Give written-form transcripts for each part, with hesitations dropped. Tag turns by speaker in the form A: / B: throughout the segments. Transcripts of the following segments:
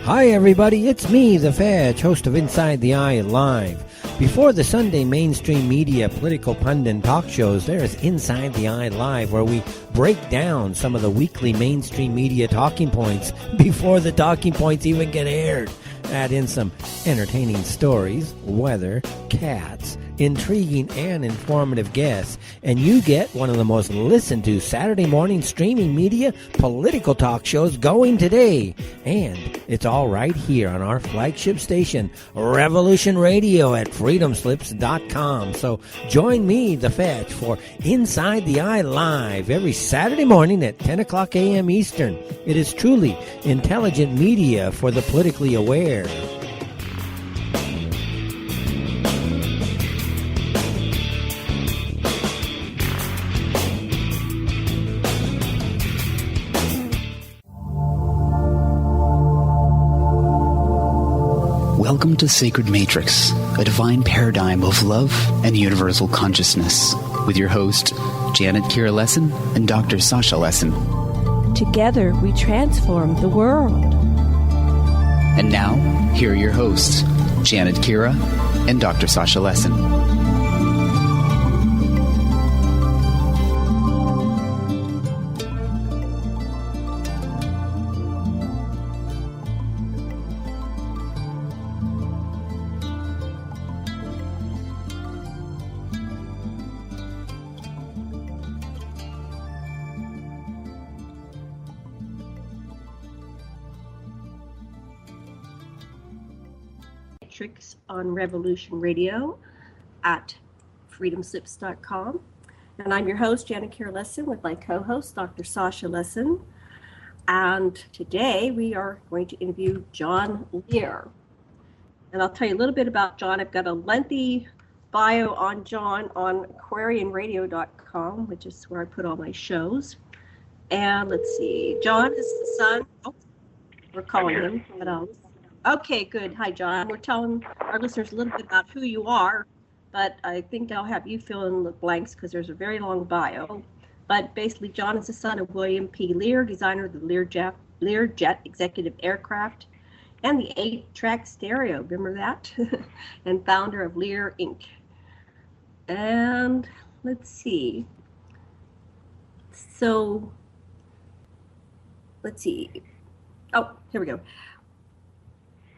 A: Hi everybody, it's me, the Fetch, host of Inside the Eye Live. Before the Sunday mainstream media political pundit talk shows, there is Inside the Eye Live, where we break down some of the weekly mainstream media talking points before the talking points even get aired. Add in some entertaining stories, weather, cats, intriguing and informative guests, and you get one of the most listened to Saturday morning streaming media political talk shows going today. And it's all right here on our flagship station, Revolution Radio at freedomslips.com. So join me, The Fetch, for Inside the Eye Live every Saturday morning at 10 o'clock a.m. Eastern. It is truly intelligent media for the politically aware.
B: Welcome to Sacred Matrix, a divine paradigm of love and universal consciousness, with your host, Janet Kira Lessin and Dr. Sasha Lessin.
C: Together, we transform the world.
B: And now, here are your hosts, Janet Kira and Dr. Sasha Lessin.
D: On Revolution Radio at freedomslips.com. And I'm your host, Janet Kira Lessin, with my co-host, Dr. Sasha Lessin. And today we are going to interview John Lear. And I'll tell you a little bit about John. I've got a lengthy bio on John on aquarianradio.com, which is where I put all my shows. And let's see, John is the son. Oh, we're calling him. What else? Okay, good. Hi, John. We're telling our listeners a little bit about who you are, but I think I'll have you fill in the blanks because there's a very long bio. But basically, John is the son of William P. Lear, designer of the Lear Jet executive aircraft and the 8-track stereo. Remember that? And founder of Lear Inc. And let's see. So, let's see. Oh, here we go.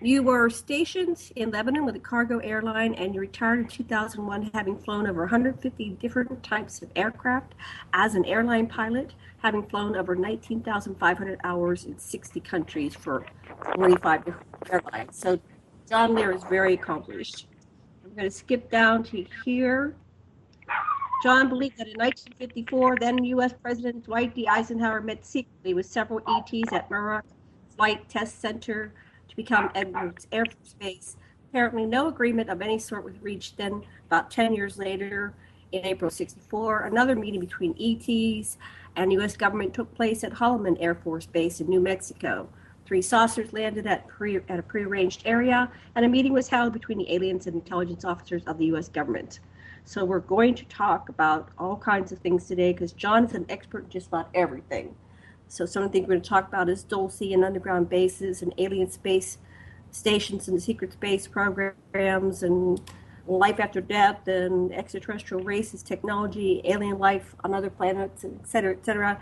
D: You were stationed in Lebanon with a cargo airline, and you retired in 2001, having flown over 150 different types of aircraft as an airline pilot, having flown over 19,500 hours in 60 countries for 45 different airlines. So John Lear is very accomplished. I'm going to skip down to here. John believed that in 1954, then U.S. President Dwight D. Eisenhower met secretly with several ETs at Muroc Flight Test Center to become Edwards Air Force Base. Apparently no agreement of any sort was reached. Then about 10 years later, in April 64, another meeting between ETs and U.S. government took place at Holloman Air Force Base in New Mexico. 3 saucers landed at a prearranged area, and a meeting was held between the aliens and intelligence officers of the U.S. government. So we're going to talk about all kinds of things today because John is an expert in just about everything. So some of the things we're going to talk about is Dulce and underground bases and alien space stations and secret space programs and life after death and extraterrestrial races, technology, alien life on other planets, et cetera, et cetera.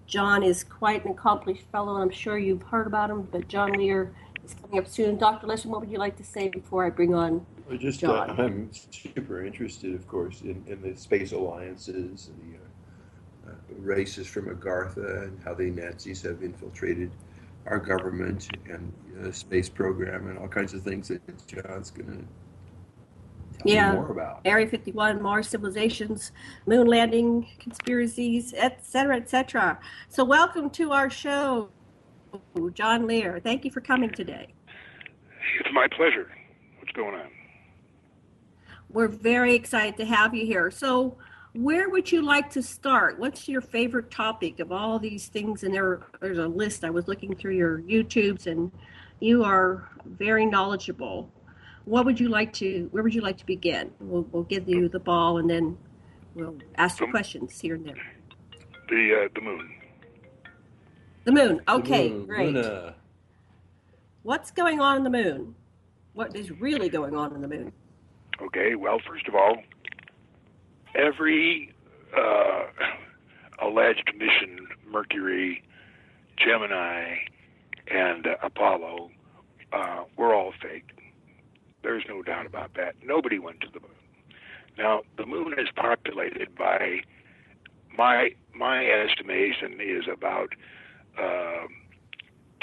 D: John is quite an accomplished fellow, and I'm sure you've heard about him, but John Lear is coming up soon. Dr. Lessin, what would you like to say before I bring on John?
E: I'm super interested, of course, in the space alliances, the races from Agartha and how the Nazis have infiltrated our government and the space program and all kinds of things that John's going to tell me more about.
D: Area 51, Mars civilizations, moon landing conspiracies, etc., etc. So welcome to our show, John Lear. Thank you for coming today.
F: It's my pleasure. What's going on?
D: We're very excited to have you here. So where would you like to start? What's your favorite topic of all these things? And there's a list. I was looking through your YouTubes, and you are very knowledgeable. Where would you like to begin? We'll give you the ball, and then we'll ask you questions here and there.
F: The moon.
D: The moon. Okay,
E: the moon,
D: great.
E: Luna.
D: What's going on the moon? What is really going on in the moon?
F: Okay, well, first of all, every alleged mission, Mercury, Gemini, and Apollo, were all fake. There's no doubt about that. Nobody went to the moon. Now, the moon is populated by, my estimation is about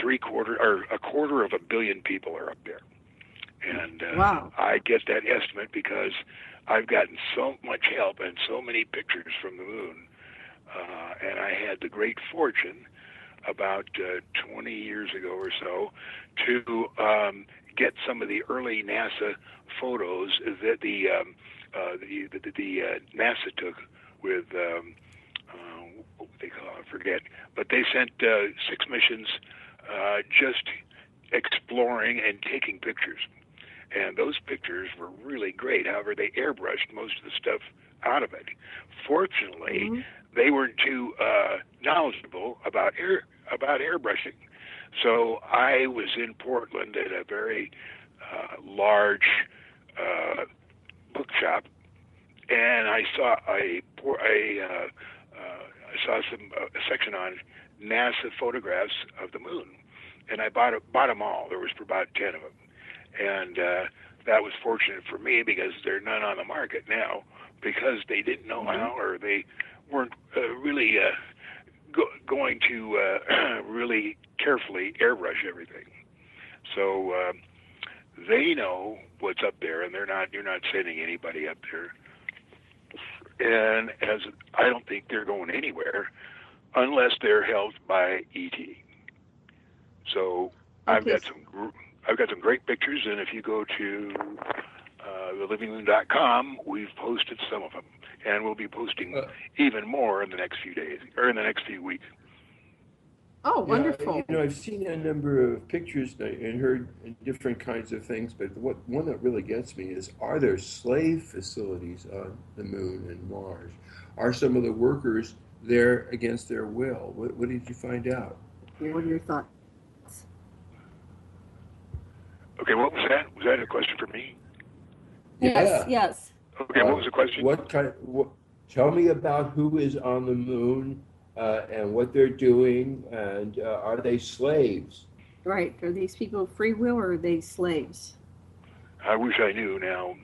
F: a quarter of a billion people are up there. And
D: Wow.
F: I get that estimate because I've gotten so much help and so many pictures from the moon. And I had the great fortune about 20 years ago or so to get some of the early NASA photos that the NASA took with what they call it, I forget, but they sent 6 missions just exploring and taking pictures. And those pictures were really great. However, they airbrushed most of the stuff out of it. Fortunately, they weren't too knowledgeable about airbrushing. So I was in Portland at a very large bookshop, and I saw a section on NASA photographs of the moon, and I bought them all. There was about 10 of them, and that was fortunate for me because there are none on the market now because they didn't know how, or they weren't really going to really carefully airbrush everything. So they know what's up there, and you're not sending anybody up there. And as I don't think they're going anywhere unless they're held by ET. So I've got some great pictures, and if you go to thelivingmoon.com, we've posted some of them, and we'll be posting even more in the next few days or in the next few weeks.
D: Oh, wonderful.
E: I've seen a number of pictures and heard different kinds of things, but one that really gets me is, are there slave facilities on the moon and Mars? Are some of the workers there against their will? What did you find out?
D: What are your thoughts?
F: Okay, what was that? Was that a question for me?
D: Yes, yes.
F: Okay, what was the question?
E: Tell me about who is on the moon and what they're doing, and are they slaves?
D: Right. Are these people free will, or are they slaves?
F: I wish I knew now.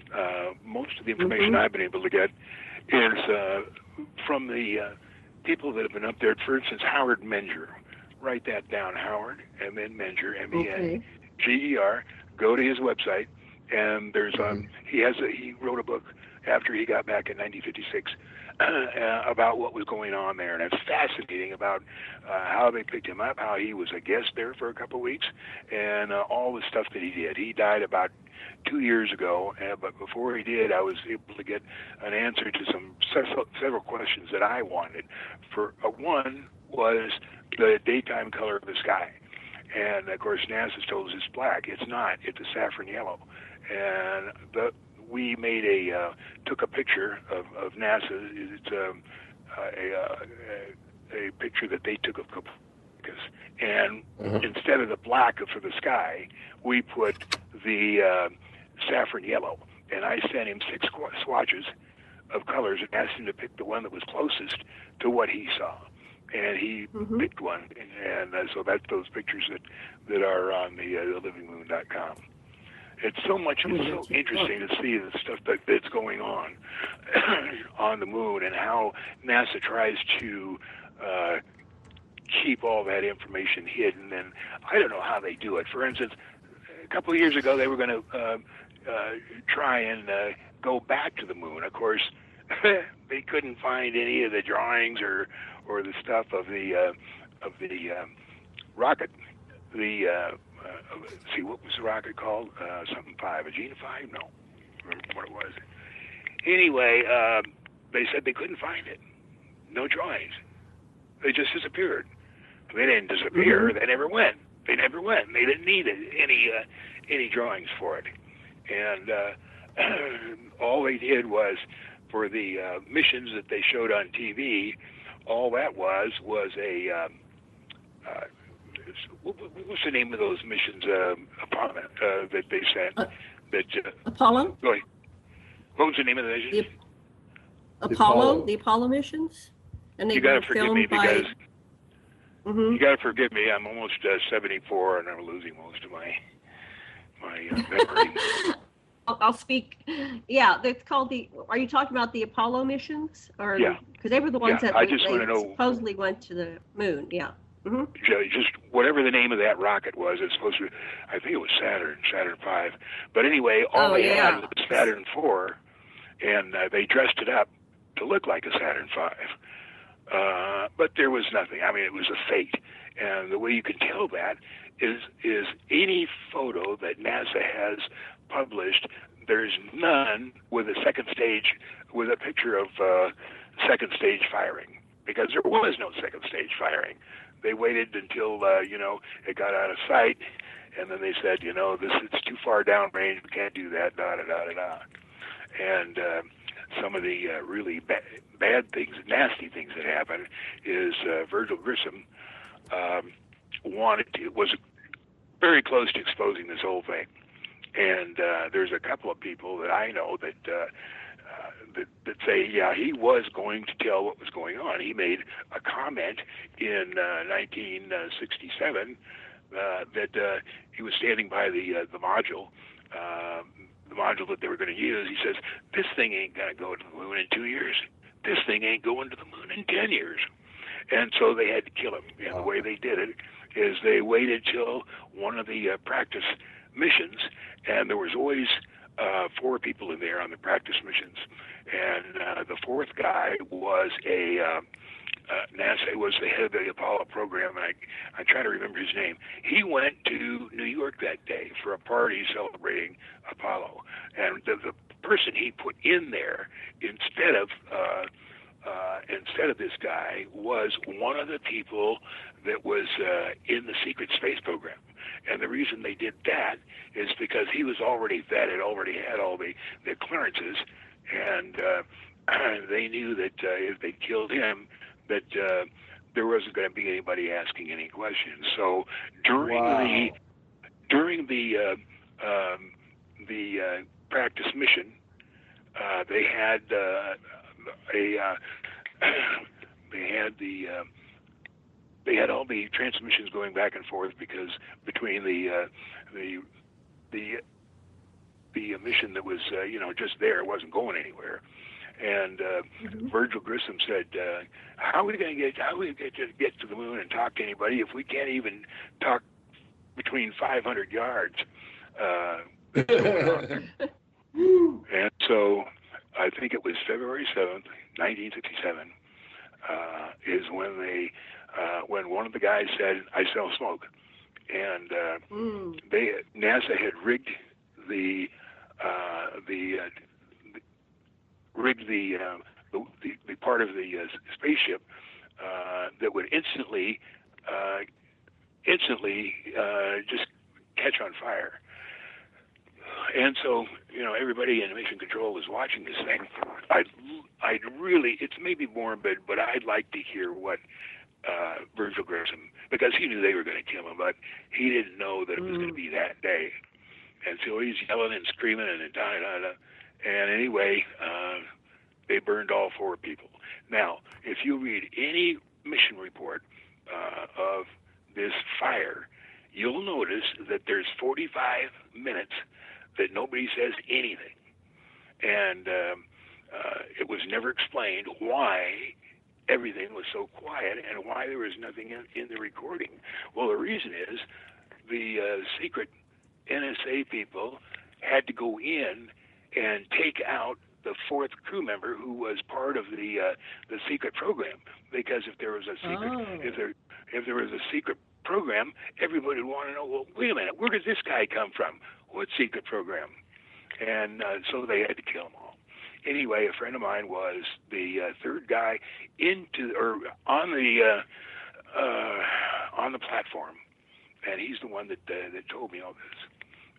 F: Most of the information I've been able to get is from the people that have been up there. For instance, Howard Menger. Write that down, Howard, and then Menger, M-E-N-G-E-R. Go to his website, and there's he wrote a book after he got back in 1956 about what was going on there, and it's fascinating about how they picked him up, how he was a guest there for a couple of weeks, and all the stuff that he did. He died about 2 years ago, but before he did, I was able to get an answer to several questions that I wanted. For one was the daytime color of the sky. And, of course, NASA's told us it's black. It's not. It's a saffron yellow. And we took a picture of NASA. It's a picture that they took of Copernicus. And instead of the black for the sky, we put the saffron yellow. And I sent him 6 swatches of colors and asked him to pick the one that was closest to what he saw. And he picked one, and so that's those pictures that are on the thelivingmoon.com. It's so interesting to see the stuff that's going on on the moon, and how NASA tries to keep all that information hidden. And I don't know how they do it. For instance, a couple of years ago, they were going to try and go back to the moon. Of course, they couldn't find any of the drawings or the stuff of the rocket. See, what was the rocket called? Something 5, Agena 5? No, I remember what it was. Anyway, they said they couldn't find it. No drawings. They just disappeared. They didn't disappear. They never went. They didn't need any drawings for it. And all they did was, for the missions that they showed on TV, all that was what's the name of those missions that they sent?
D: Apollo?
F: Go ahead. What was the name of the missions?
D: The Apollo missions? And they
F: you got
D: were
F: to forgive
D: filmed
F: me because you got to forgive me. I'm almost 74 and I'm losing most of my memory.
D: I'll speak. Yeah, it's called are you talking about the Apollo missions?
F: Yeah.
D: Because they were the ones that
F: I just want to know,
D: supposedly went to the moon. Yeah. Mm-hmm.
F: Just whatever the name of that rocket was, it's supposed to. I think it was Saturn V. But anyway, all they had was Saturn IV, and they dressed it up to look like a Saturn V. But there was nothing. I mean, it was a fake. And the way you can tell that is any photo that NASA has published. There's none with a second stage, with a picture of second stage firing, because there was no second stage firing. They waited until it got out of sight, and then they said, it's too far downrange. We can't do that. Da da da da da. And some of the really bad things, nasty things that happened, is Virgil Grissom was very close to exposing this whole thing. And there's a couple of people that I know that say, yeah, he was going to tell what was going on. He made a comment in 1967 that he was standing by the module that they were going to use. He says, this thing ain't going to go to the moon in 2 years. This thing ain't going to the moon in 10 years. And so they had to kill him. And the way they did it is they waited till one of the practice missions, and there was always 4 people in there on the practice missions. And the fourth guy was NASA was the head of the Apollo program, and I try to remember his name. He went to New York that day for a party celebrating Apollo, and the person he put in there instead of this guy was one of the people that was in the secret space program. And the reason they did that is because he was already vetted, already had all the clearances, and they knew that if they killed him, that there wasn't going to be anybody asking any questions. So during the practice mission, they had they had all the transmissions going back and forth, because between the mission that was just there, it wasn't going anywhere. And Virgil Grissom said, "How are we going to get to the moon and talk to anybody if we can't even talk between 500 yards?" That's going on. And so I think it was February 7th, 1967, is when when one of the guys said, "I smell smoke," and NASA had rigged the part of the spaceship that would instantly just catch on fire. And so, everybody in mission control is watching this thing. I'd really, it's maybe morbid, but I'd like to hear what Virgil Grissom, because he knew they were going to kill him, but he didn't know that it was going to be that day. And so he's yelling and screaming and da-da-da. And anyway, they burned all 4 people. Now, if you read any mission report of this fire, you'll notice that there's 45 minutes that nobody says anything. And it was never explained why everything was so quiet and why there was nothing in the recording. Well, the reason is the secret NSA people had to go in and take out the 4th crew member who was part of the secret program, because if there was a secret if there was a secret program, everybody would want to know, well, wait a minute, where does this guy come from? What secret program? And so they had to kill them all. Anyway, a friend of mine was the 3rd guy on the platform, and he's the one that told me all this,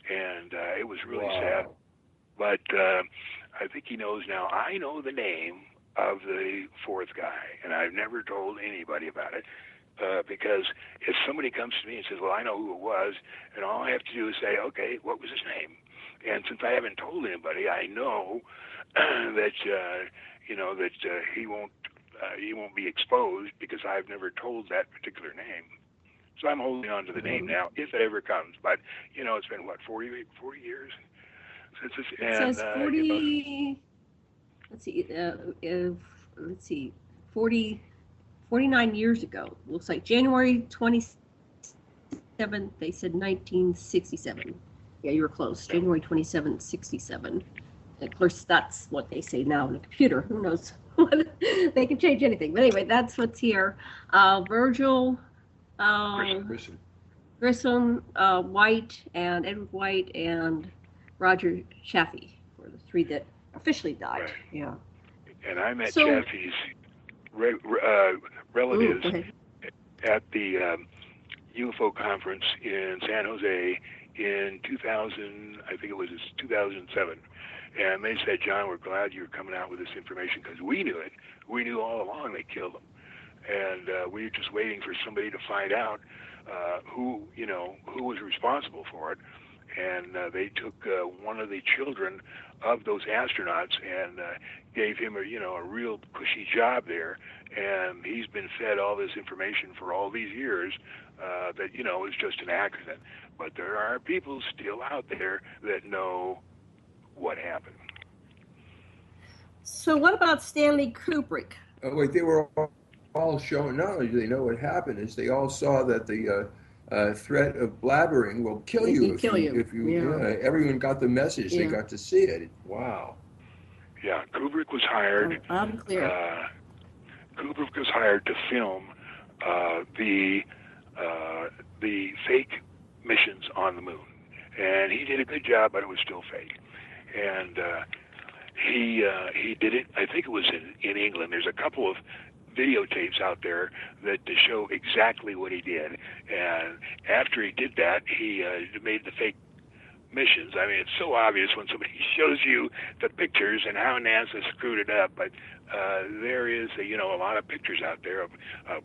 F: and it was really sad. But I think he knows now. I know the name of the 4th guy, and I've never told anybody about it. because if somebody comes to me and says, well, I know who it was, and all I have to do is say, okay, what was his name? And since I haven't told anybody, I know that he won't be exposed because I've never told that particular name. So I'm holding on to the name now, if it ever comes. But it's been 40 years since this.
D: It says 40. Let's see, 49 years ago. Looks like January 27th. They said 1967. Yeah, you were close. January 27th, 67. Of course, that's what they say now in a computer. Who knows? They can change anything. But anyway, that's what's here. Virgil Grissom, White, and Edward White, and Roger Chaffee were the three that officially died.
F: Right.
D: Yeah.
F: And I met Chaffee's relatives at the UFO conference in San Jose in 2000. I think it was 2007. And they said, John, we're glad you're coming out with this information because we knew it. We knew all along they killed them. And we were just waiting for somebody to find out who was responsible for it. And they took one of the children of those astronauts and gave him a real cushy job there. And he's been fed all this information for all these years that, it's just an accident. But there are people still out there that know what happened.
D: So what about Stanley Kubrick?
E: Oh, wait, they were all showing, not only do they know what happened, is they all saw that the threat of blabbering will kill you. Everyone got the message. They got to see it. Wow.
F: Yeah, Kubrick was hired. Kubrick was hired to film the fake missions on the moon, and he did a good job, but it was still fake. And he did it. I think it was in England. There's a couple of videotapes out there that to show exactly what he did. And after he did that, he made the fake missions. I mean, it's so obvious when somebody shows you the pictures and how NASA screwed it up. But there is a lot of pictures out there of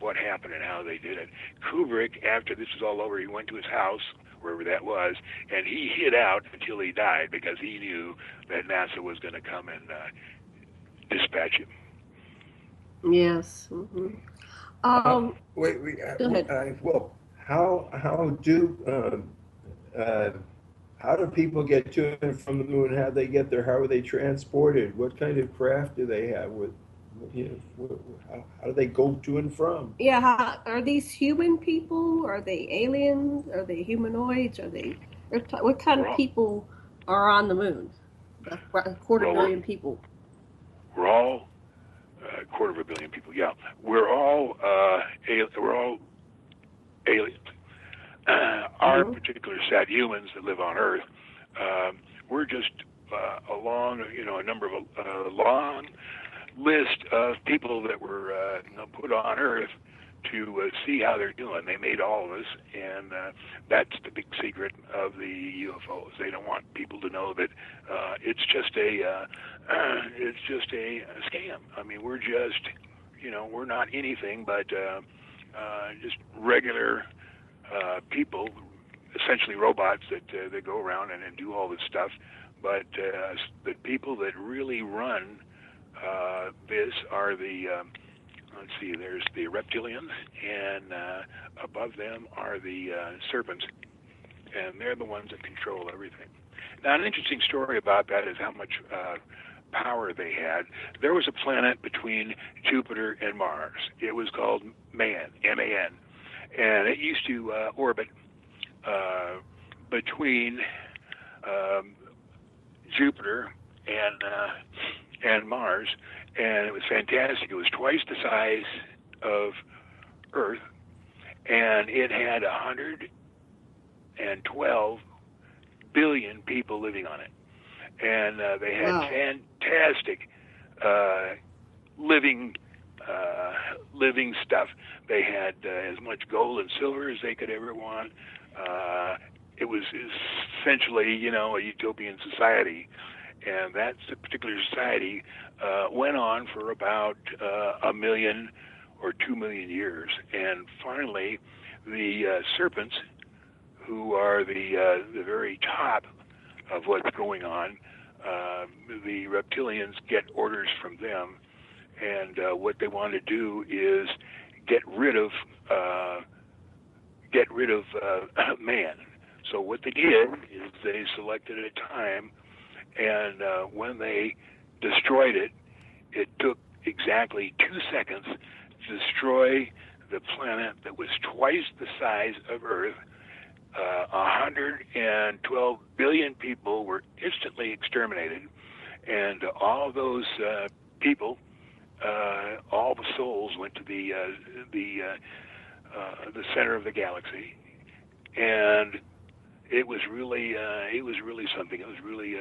F: what happened and how they did it. Kubrick, after this was all over, he went to his house, wherever that was, and he hid out until he died because he knew that NASA was going to come and dispatch him.
D: Yes. Mm-hmm.
E: Wait.
D: Go ahead.
E: Well, how do people get to and from the moon? How do they get there? How are they transported? What kind of craft do they have? How do they go to and from?
D: Yeah, are these human people? Are they aliens? Are they humanoids? What kind of people are on the moon? A quarter billion people.
F: We're all a quarter of a billion people. Yeah, we're all aliens. Our particular set, humans that live on Earth, we're just a long list of people that were put on Earth to see how they're doing. They made all of us, and that's the big secret of the UFOs. They don't want people to know that it's just a scam. I mean, we're just we're not anything but just regular people, essentially robots that go around and do all this stuff. But the people that really run this are the let's see, there's the Reptilians, and above them are the serpents, and they're the ones that control everything. Now, an interesting story about that is how much power they had. There was a planet between Jupiter and Mars. It was called Man, M-A-N, and it used to orbit between Jupiter and Mars, and it was fantastic. It was twice the size of Earth, and it had 112 billion people living on it, and they had fantastic living stuff. They had as much gold and silver as they could ever want. It was essentially, a utopian society. And that particular society went on for about 1 million or 2 million years. And finally, the serpents, who are the very top of what's going on, the reptilians get orders from them, and what they want to do is get rid of man. So what they did is they selected a time, and when they destroyed it, it took exactly 2 seconds to destroy the planet that was twice the size of Earth. 112 billion people were instantly exterminated, and all those people, all the souls went to the center of the galaxy, and it was really something. It was really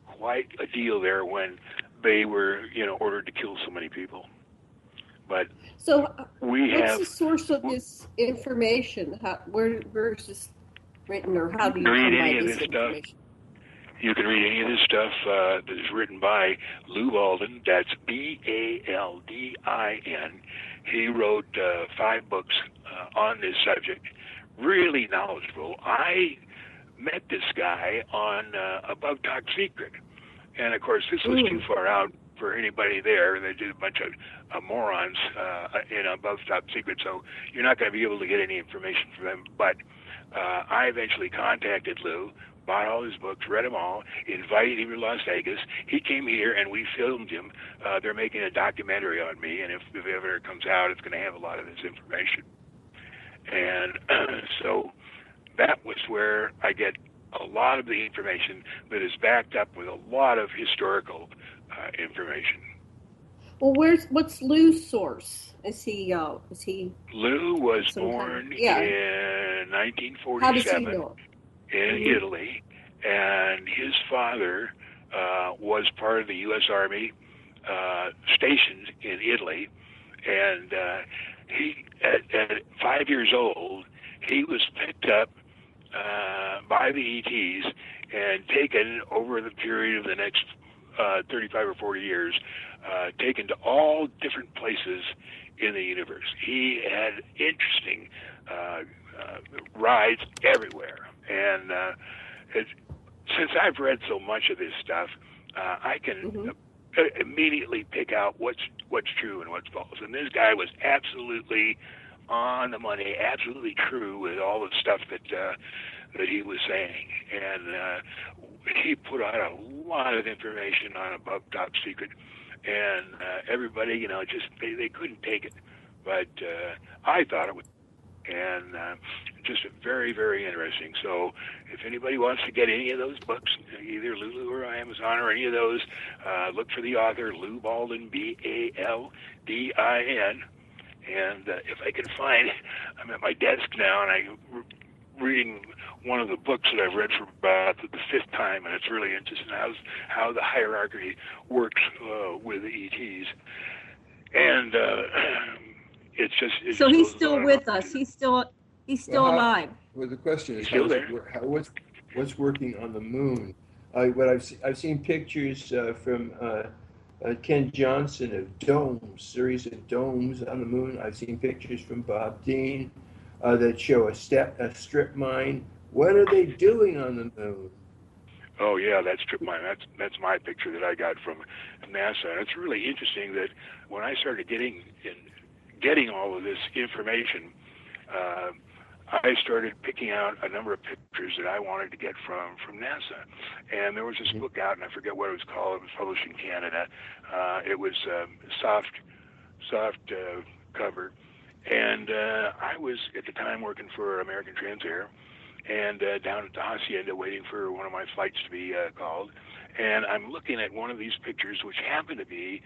F: quite a deal there when they were ordered to kill so many people. But
D: so, what's the source of this information? Where is this written, or how do you
F: read
D: come by
F: any of
D: this
F: this
D: information?
F: stuff? You can read any of this stuff that is written by Lou Baldin. That's Baldin. He wrote 5 books on this subject. Really knowledgeable. I met this guy on Above Top Secret, and of course this was too far out for anybody there. They did a bunch of morons in Above Top Secret, so you're not going to be able to get any information from them. But I eventually contacted Lou, bought all his books, read them all, invited him to Las Vegas. He came here and we filmed him. They're making a documentary on me, and if it ever comes out, it's going to have a lot of this information. And so that was where I get a lot of the information that is backed up with a lot of historical information.
D: Well, what's Lou's source? Is he
F: Lou was born in 1947
D: How does he know?
F: in Italy, and his father was part of the U.S. Army stationed in Italy, and he at 5 years old, he was picked up by the ETs and taken over the period of the next 35 or 40 years, taken to all different places in the universe. He had interesting rides everywhere, and since I've read so much of this stuff, I can immediately pick out what's true and what's false. And this guy was absolutely on the money, absolutely true with all the stuff that he was saying, and he put out a lot of information on Above Top Secret, and everybody, just they couldn't take it, but I thought it was, and just very, very interesting. So if anybody wants to get any of those books, either Lulu or Amazon or any of those, look for the author, Lou Baldin, Baldin. And if I can find, I'm at my desk now, and I'm reading one of the books that I've read for about the 5th time, and it's really interesting how the hierarchy works with the ETs. And it's just...
D: So he's still with us. He's still alive.
E: Well, the question is,
F: still there.
E: What's working on the moon? I've seen pictures from Ken Johnson of domes, series of domes on the moon. I've seen pictures from Bob Dean that show a strip mine. What are they doing on the moon?
F: Oh yeah, that strip mine. That's my picture that I got from NASA. And it's really interesting that when I started getting all of this information, I started picking out a number of pictures that I wanted to get from NASA. And there was this book out, and I forget what it was called. It was published in Canada. It was soft cover. And I was, at the time, working for American Transair, and down at the Hacienda waiting for one of my flights to be called. And I'm looking at one of these pictures, which happened to be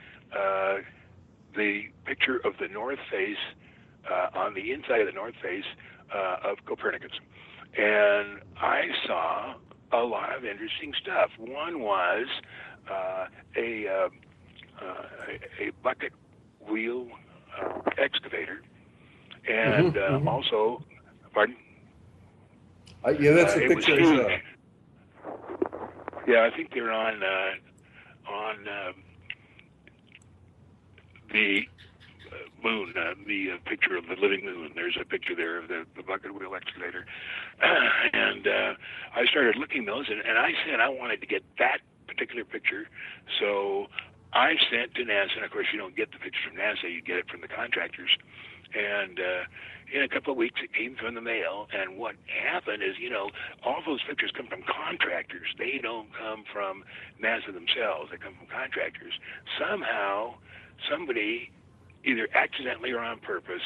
F: the picture of the north face, on the inside of the north face of Copernicus. And I saw a lot of interesting stuff. One was a bucket wheel excavator, and also, pardon?
E: Yeah, that's the picture I saw.
F: Yeah, I think they're on the moon, the picture of the living moon. There's a picture there of the bucket wheel excavator. And I started looking those, and I said I wanted to get that particular picture. So I sent to NASA, and of course you don't get the picture from NASA, you get it from the contractors. And in a couple of weeks it came from the mail, and what happened is, all those pictures come from contractors. They don't come from NASA themselves. They come from contractors. Somehow somebody, either accidentally or on purpose,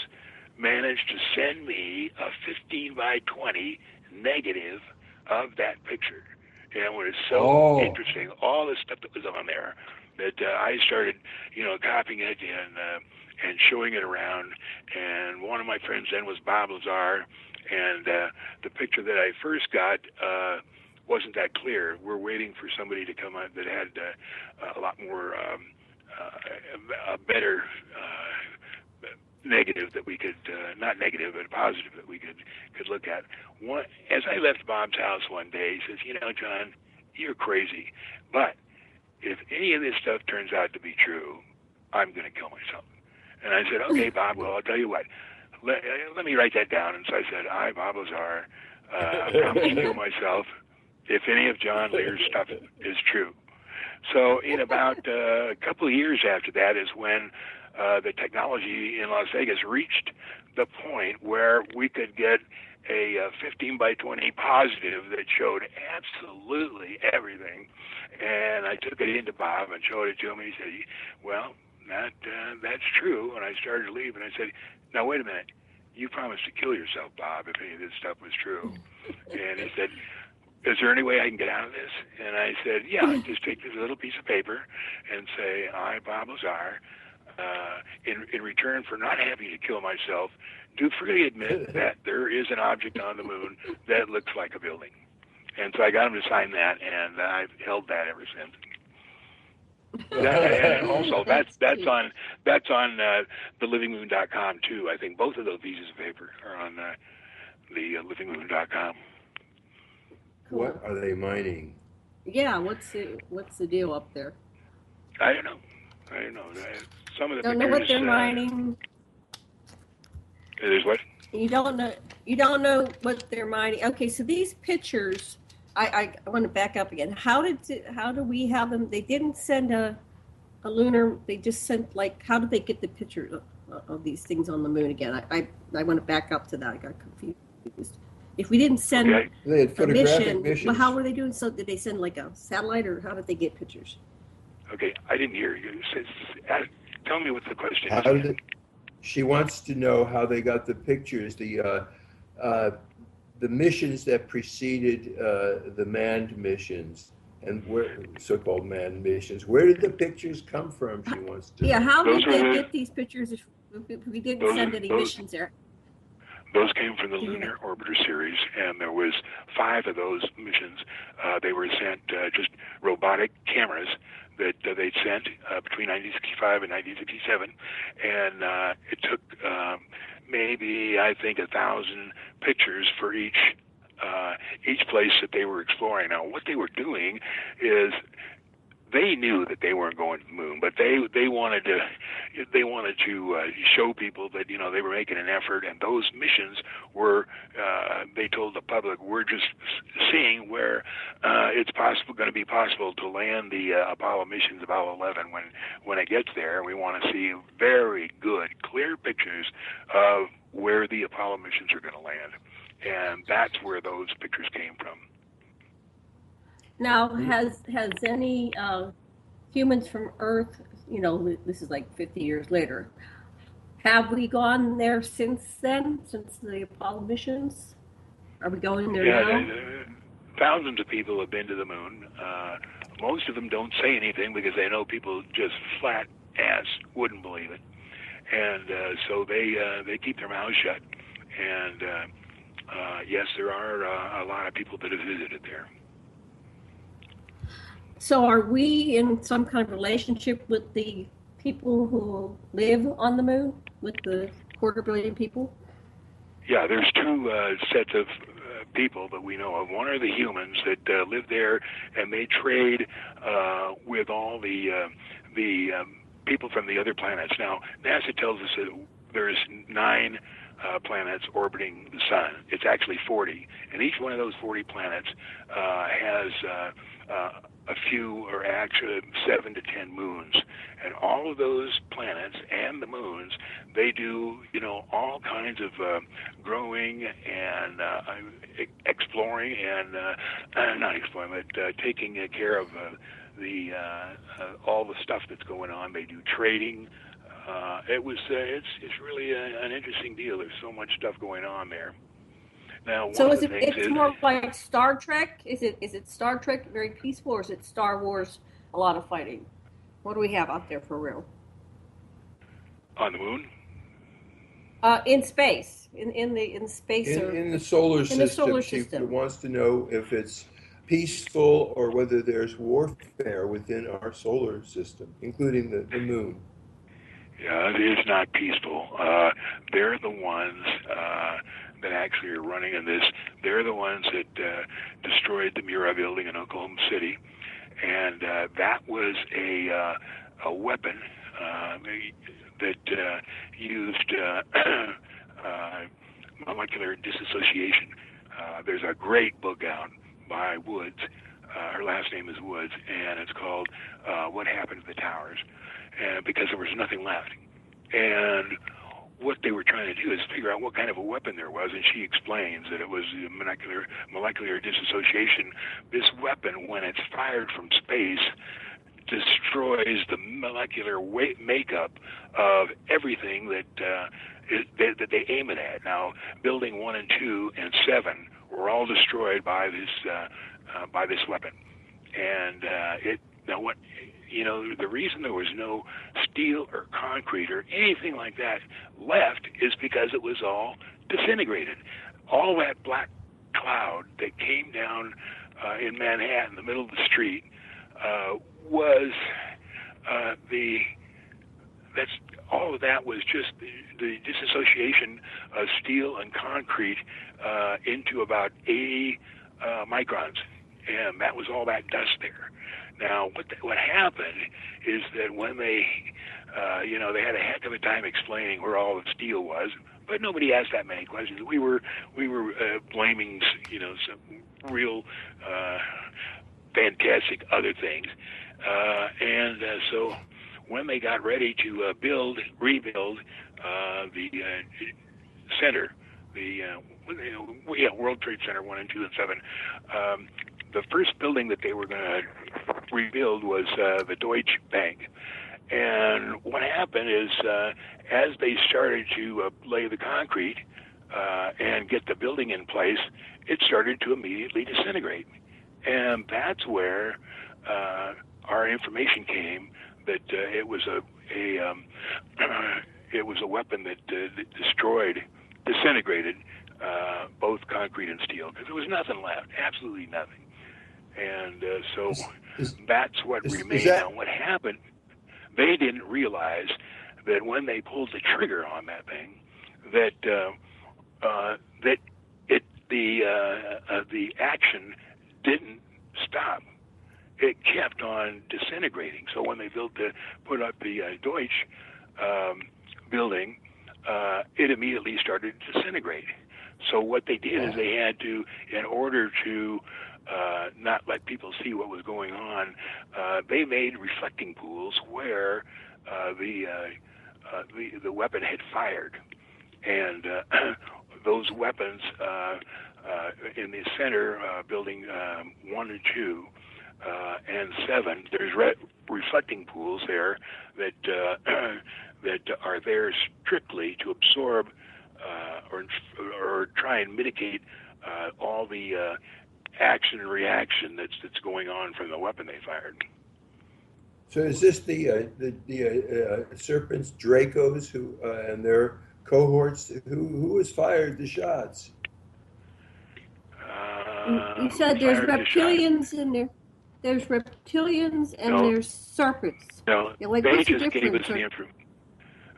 F: managed to send me a 15 by 20 negative of that picture. And it was so interesting, all the stuff that was on there, that I started, copying it and showing it around. And one of my friends then was Bob Lazar, and the picture that I first got wasn't that clear. We're waiting for somebody to come out that had a lot more, a better negative that we could, not negative, but positive that we could look at. As I left Bob's house one day, he says, John, you're crazy, but if any of this stuff turns out to be true, I'm going to kill myself. And I said, okay, Bob, well, I'll tell you what. Let me write that down. And so I said, I, Bob Lazar, promise to kill myself if any of John Lear's stuff is true. So in about a couple of years after that is when the technology in Las Vegas reached the point where we could get a 15 by 20 positive that showed absolutely everything. And I took it into Bob and showed it to him, and he said, well, that's true. And I started to leave, and I said, now, wait a minute. You promised to kill yourself, Bob, if any of this stuff was true. And he said, is there any way I can get out of this? And I said, yeah, just take this little piece of paper and say, I, Bob Lazar, in return for not having to kill myself, do freely admit that there is an object on the moon that looks like a building. And so I got him to sign that, and I've held that ever since. And also, that's on thelivingmoon.com too. I think both of those pieces of paper are on the livingmoon.com.
E: What are they mining?
G: Yeah, what's the deal up there?
F: I don't know. Some of the
D: Don't
F: pictures,
D: know what they're mining.
F: There's what?
D: You don't know what they're mining. Okay, so these pictures, I want to back up again. How do we have them? They didn't send a lunar. They just sent, how did they get the picture of these things on the moon again? I want to back up to that. I got confused. If we didn't send
E: they had
D: a mission,
E: missions.
D: well, how were they doing? So did they send a satellite, or how did they get pictures?
F: Okay, I didn't hear you. Tell me what the question is.
E: She wants to know how they got the pictures, the missions that preceded the manned missions, and so-called manned missions. Where did the pictures come from? She wants to.
D: Yeah, how did they get these pictures if we didn't send any missions there?
F: Those came from the Lunar Orbiter series, and there was 5 of those missions. They were sent just robotic cameras that they'd sent between 1965 and 1967, and it took maybe, I think, 1,000 pictures for each place that they were exploring. Now, what they were doing is they knew that they weren't going to the moon, but they wanted to show people that they were making an effort, and those missions were they told the public, we're just seeing where it's going to be possible to land the Apollo missions, Apollo 11, when it gets there. We want to see very good, clear pictures of where the Apollo missions are going to land, and that's where those pictures came from.
D: Now, has any humans from Earth, this is 50 years later, have we gone there since then, since the Apollo missions? Are we going there now?
F: Thousands of people have been to the moon. Most of them don't say anything because they know people just flat ass wouldn't believe it. And so they keep their mouths shut. And yes, there are a lot of people that have visited there.
D: So are we in some kind of relationship with the people who live on the moon, with the 250 million people?
F: Yeah, there's 2 sets of people that we know of. One are the humans that live there, and they trade with all the people from the other planets. Now, NASA tells us that there's 9 planets orbiting the sun. It's actually 40, and each one of those 40 planets has a few, or actually 7 to 10 moons. And all of those planets and the moons, they do, all kinds of growing and exploring and not exploring, but taking care of all the stuff that's going on. They do trading. It's really an interesting deal. There's so much stuff going on there. Now,
G: So it's more like Star Trek? Is it Star Trek, very peaceful, or is it Star Wars, a lot of fighting? What do we have out there for real?
F: On the moon?
G: In space, in space,
E: in the solar system.
G: The solar
E: She
G: system.
E: wants to know if it's peaceful or whether there's warfare within our solar system, including the moon.
F: Yeah, it is not peaceful. They're the ones that actually are running in this. They're the ones that destroyed the Murrah building in Oklahoma City, and that was a weapon that used molecular disassociation. There's a great book out by Woods. Her last name is Woods, and it's called What Happened to the Towers, because there was nothing left. And what they were trying to do is figure out what kind of a weapon there was, and she explains that it was molecular disassociation. This weapon, when it's fired from space, destroys the molecular makeup of everything that they aim it at. Now, building 1 and 2 and 7 were all destroyed by this weapon, and the reason there was no steel or concrete or anything like that left is because it was all disintegrated. All that black cloud that came down in Manhattan, the middle of the street, was all of that was just the disassociation of steel and concrete into about 80 microns, and that was all that dust there. Now, what happened is that when they had a heck of a time explaining where all the steel was, but nobody asked that many questions. We were blaming, some real fantastic other things, and so when they got ready to rebuild the center, the World Trade Center 1 and 2 and 7. The first building that they were going to rebuild was the Deutsche Bank. And what happened is, as they started to lay the concrete and get the building in place, it started to immediately disintegrate. And that's where our information came that it was a weapon that disintegrated both concrete and steel, because there was nothing left, absolutely nothing. And so that's what remained. Now, what happened, they didn't realize that when they pulled the trigger on that thing, that the action didn't stop. It kept on disintegrating. So when they put up the Deutsche building, it immediately started to disintegrate. So what they did is they had to, in order to not let people see what was going on, they made reflecting pools where the weapon had fired, and those weapons in the center, building 1 and 2 and 7, there's reflecting pools there that are there strictly to absorb or try and mitigate all the action and reaction that's going on from the weapon they fired.
E: So is this the Serpents, Dracos, who and their cohorts? Who has fired the shots?
G: You said there's reptilians in there. There's reptilians and there's serpents.
F: No, they just gave us the information.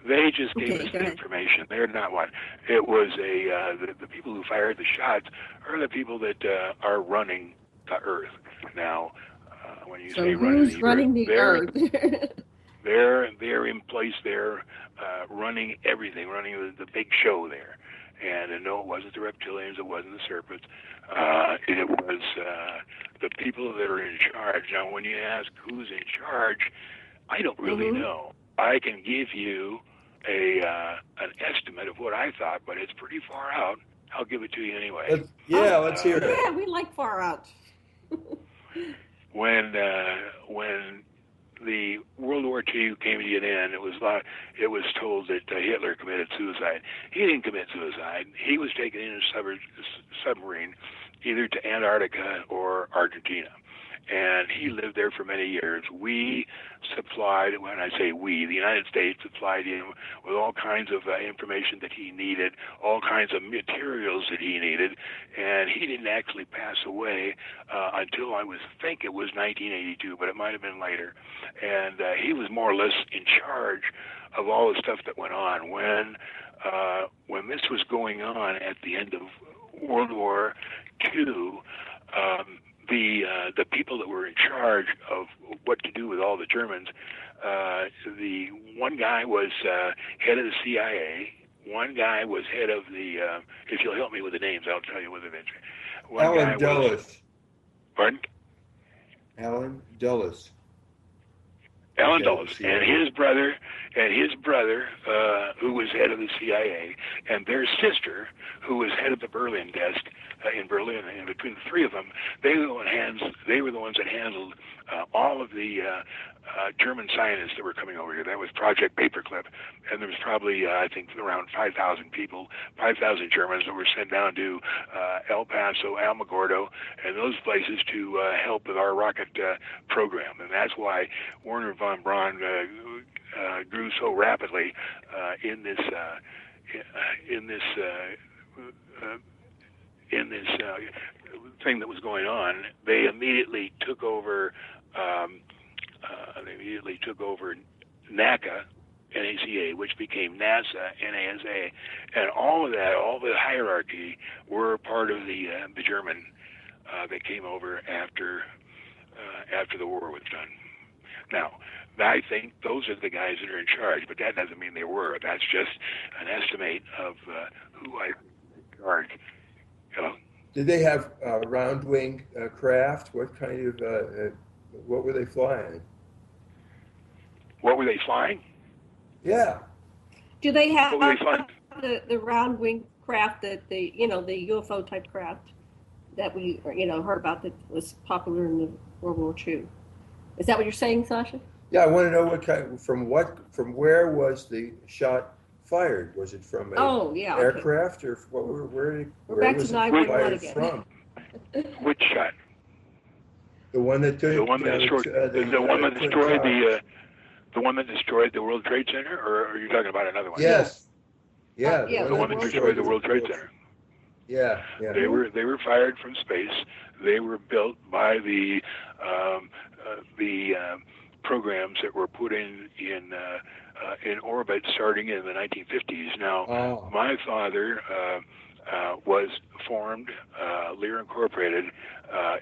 F: They just gave us the information. They're not one. It was the people who fired the shots are the people that are running the Earth. Now, when you say
G: who's running the Earth?
F: They're in place there, running everything, running the big show there. And no, it wasn't the reptilians, it wasn't the serpents. It was the people that are in charge. Now, when you ask who's in charge, I don't really know. I can give you an estimate of what I thought, but it's pretty far out. I'll give it to you anyway.
E: Let's hear it.
G: Yeah, we like far out.
F: When the World War II came to an end, it was told that Hitler committed suicide. He didn't commit suicide. He was taken in a submarine, either to Antarctica or Argentina. And he lived there for many years. We supplied, when I say we, the United States supplied him with all kinds of information that he needed, all kinds of materials that he needed, and he didn't actually pass away until I think it was 1982, but it might have been later. And he was more or less in charge of all the stuff that went on. When this was going on at the end of World War II, the people that were in charge of what to do with all the Germans, the one guy was head of the CIA. One guy was head of the. If you'll help me with the names, I'll tell you what eventually.
E: Alan Dulce.
F: Pardon?
E: Alan Dulce.
F: Alan Dulce and his brother, who was head of the CIA, and their sister, who was head of the Berlin desk in Berlin. And between the three of them, they were the ones that handled all of the German scientists that were coming over here. That was Project Paperclip, and there was probably I think around 5,000 people, 5,000 Germans that were sent down to El Paso, Alamogordo, and those places to help with our rocket program. And that's why Werner von Braun grew so rapidly in this thing that was going on. They immediately took over. NACA, NACA, which became NASA, NASA, and all of that, all the hierarchy, were part of the German that came over after the war was done. Now, I think those are the guys that are in charge, but that doesn't mean they were. That's just an estimate of who I think is in charge. Hello?
E: Did they have round-wing craft? What kind of what were they flying?
F: What were they flying?
E: Yeah.
G: Do they have the round wing craft that the UFO type craft that we heard about that was popular in the World War II? Is that what you're saying, Sasha?
E: Yeah, I want to know from where was the shot fired? Was it from an aircraft or where was it fired from?
F: Which shot?
E: The one that
F: destroyed the World Trade Center, or are you talking about another one?
E: Yes.
F: Yeah. The one that destroyed the World Trade Center.
E: Yeah.
F: They were fired from space. They were built by the programs that were put in orbit starting in the 1950s. Now, my father was formed Lear Incorporated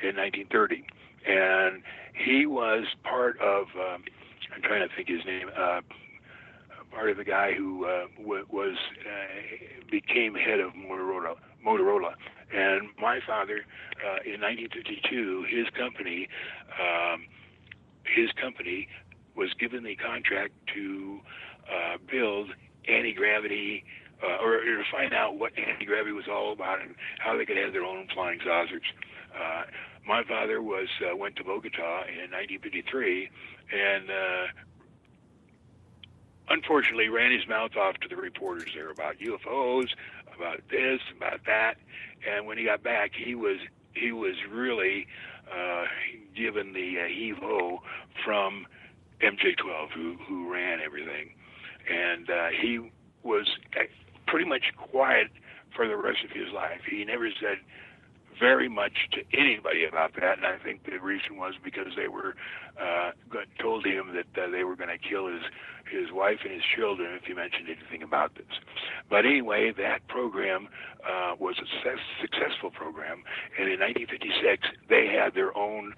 F: in 1930, and he was part of. I'm trying to think his name. Part of the guy who became head of Motorola. And my father, in 1952, his company was given the contract to build anti-gravity, or to find out what anti-gravity was all about and how they could have their own flying saucers. My father went to Bogota in 1953, and unfortunately ran his mouth off to the reporters there about UFOs, about this, about that. And when he got back, he was really given the heave-ho from MJ-12, who ran everything. And he was pretty much quiet for the rest of his life. He never said very much to anybody about that, and I think the reason was because they were told him that they were going to kill his wife and his children if he mentioned anything about this. But anyway, that program was a successful program, and in 1956 they had their own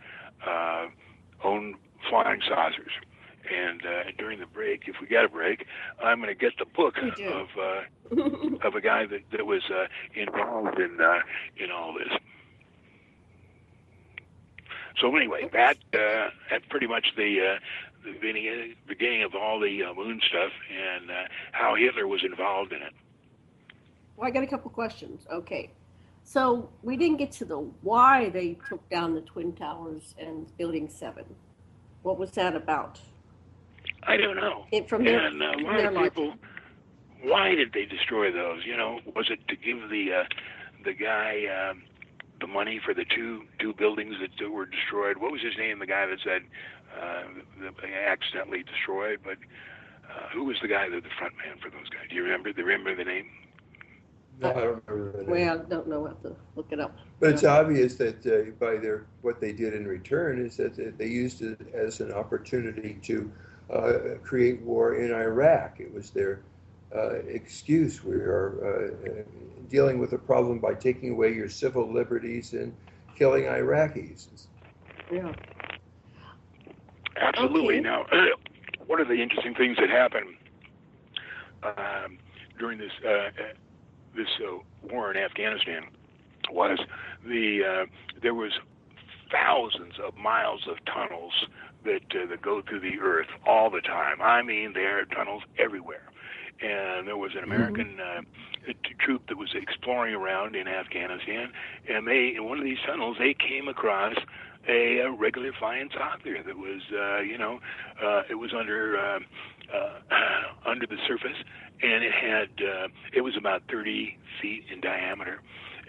F: flying saucers, And during the break, if we get a break, I'm going to get the book of a guy that was involved in all this. So anyway, that's pretty much the beginning of all the moon stuff and how Hitler was involved in it.
G: Well, I got a couple questions. Okay. So we didn't get to the why they took down the Twin Towers and Building 7. What was that about?
F: I don't know.
G: From
F: a lot of people, why did they destroy those? Was it to give the guy the money for the two buildings that were destroyed? What was his name? The guy that said they accidentally destroyed, but who was the guy, the front man for those guys? Do you remember? The name?
E: No, I don't remember that.
G: Well, I don't know. I have to look it up.
E: But it's obvious that by what they did in return is that they used it as an opportunity to create war in Iraq. It was their excuse. We are dealing with a problem by taking away your civil liberties and killing Iraqis.
G: Yeah.
F: Absolutely.
G: Okay.
F: Now, one of the interesting things that happened during this war in Afghanistan was there was thousands of miles of tunnels that go through the earth all the time. I mean, there are tunnels everywhere. And there was an American troop that was exploring around in Afghanistan, and in one of these tunnels, they came across a regular flying saucer that was, it was under the surface, and it was about 30 feet in diameter.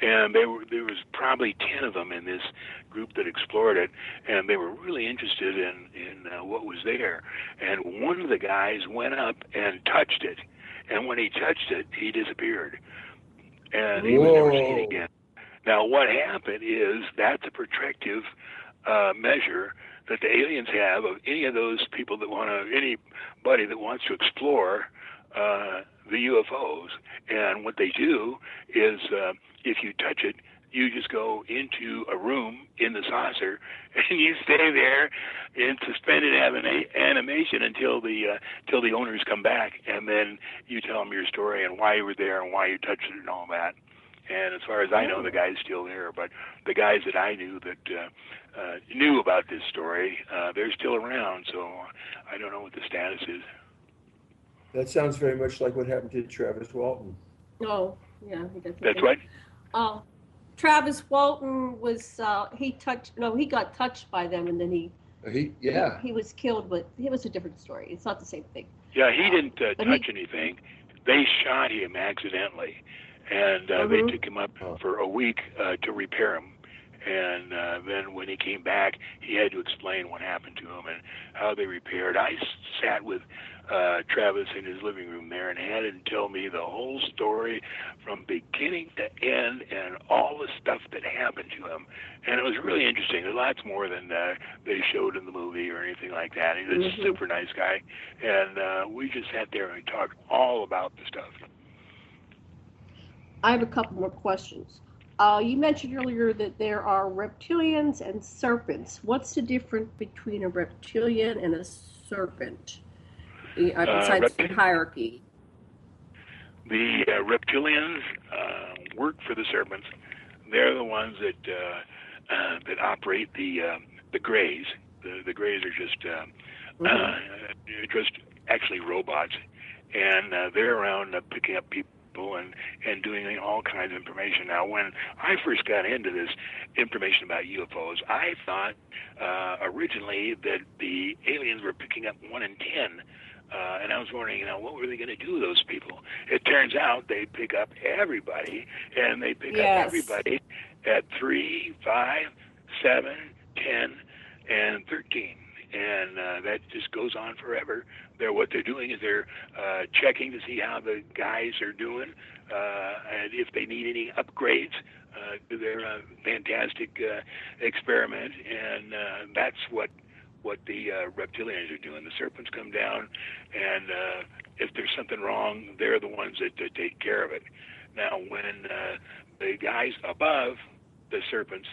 F: And there was probably 10 of them in this group that explored it, and they were really interested in what was there. And one of the guys went up and touched it, and when he touched it, he disappeared, and he was never seen again. Now, what happened is that's a protective measure that the aliens have of any of those people anybody that wants to explore the UFOs. And what they do is, if you touch it, you just go into a room in the saucer and you stay there in suspended animation until the owners come back, and then you tell them your story and why you were there and why you touched it and all that. And as far as I know, the guy's still there, but the guys that I knew that knew about this story, they're still around, so I don't know what the status is.
E: That sounds very much like what happened to Travis Walton.
G: Oh, yeah.
F: That's right.
G: Travis Walton was he got touched by them, and then he was killed, but it was a different story. It's not the same thing.
F: Yeah, he didn't touch anything. They shot him accidentally, and they took him up for a week to repair him. And then when he came back, he had to explain what happened to him and how they repaired. I sat with Travis in his living room there and had him tell me the whole story from beginning to end and all the stuff that happened to him. And it was really interesting. There's lots more than they showed in the movie or anything like that. He was a super nice guy. And we just sat there and talked all about the stuff.
G: I have a couple more questions. You mentioned earlier that there are reptilians and serpents. What's the difference between a reptilian and a serpent, besides the hierarchy?
F: The reptilians work for the serpents. They're the ones that operate the Greys. The Greys are just actually robots, and they're around picking up people and doing all kinds of information. Now, when I first got into this information about UFOs, I thought originally that the aliens were picking up 1 in 10, and I was wondering, what were they going to do with those people? It turns out they pick up everybody, and they pick up everybody at 3, 5, 7, 10, and 13. And that just goes on forever. What they're doing is they're checking to see how the guys are doing, and if they need any upgrades to their fantastic experiment. And that's what the reptilians are doing. The serpents come down, and if there's something wrong, they're the ones that take care of it. Now, when the guys above the serpents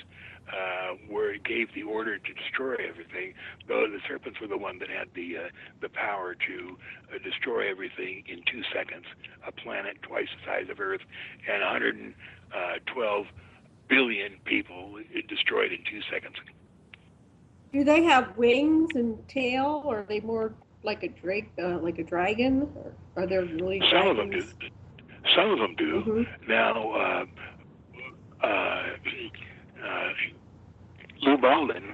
F: where it gave the order to destroy everything, though the serpents were the one that had the power to destroy everything in 2 seconds, a planet twice the size of Earth, and 112 billion people destroyed in 2 seconds.
G: Do they have wings and tail, or are they more like a dragon? Or are there really
F: Some of
G: dragons?
F: them do. Some of them do.
G: Mm-hmm.
F: Now, Lou Baldwin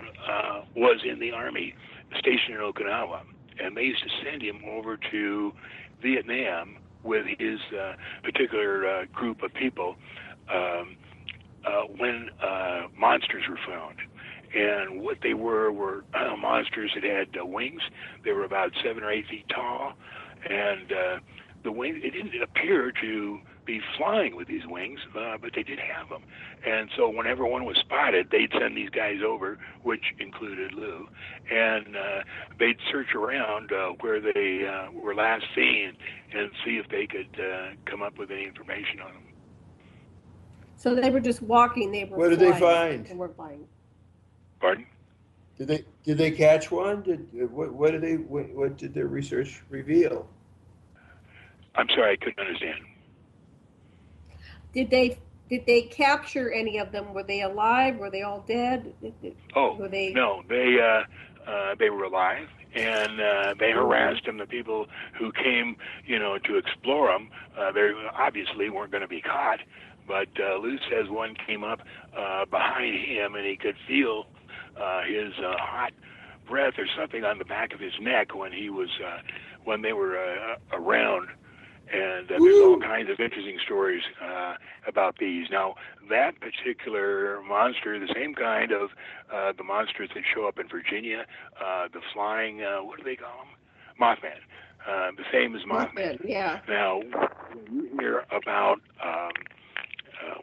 F: was in the Army stationed in Okinawa, and they used to send him over to Vietnam with his particular group of people when monsters were found. And what they were monsters that had wings. They were about 7 or 8 feet tall, and the wings, it didn't appear to be flying with these wings, but they did have them. And so whenever one was spotted, they'd send these guys over, which included Lou, and they'd search around where they were last seen and see if they could come up with any information on them.
G: So they were just walking. They were.
E: What did
G: flying,
E: they find?
G: They weren't flying.
F: Pardon?
E: Did they catch one? What did their research reveal?
F: I'm sorry, I couldn't understand.
G: Did they capture any of them? Were they alive? Were they all dead?
F: No, they were alive, and they harassed them. The people who came, to explore them, they obviously weren't going to be caught. But Lou says one came up behind him, and he could feel his hot breath or something on the back of his neck when they were around. And there's all kinds of interesting stories about these. Now, that particular monster, the same kind of the monsters that show up in Virginia, the flying, what do they call them? Mothman. The same as Mothman.
G: Yeah.
F: Now,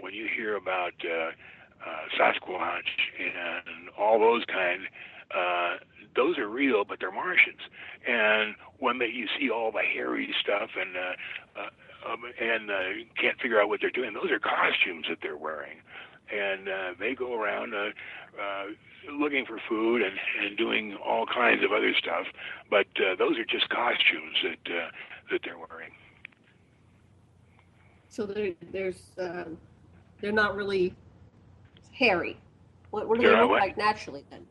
F: when you hear about Sasquatch and all those kind, those are real, but they're Martians. And when you see all the hairy stuff and can't figure out what they're doing, those are costumes that they're wearing. And they go around looking for food and doing all kinds of other stuff. But those are just costumes that they're wearing.
G: So they're not really hairy. What do they look like naturally then?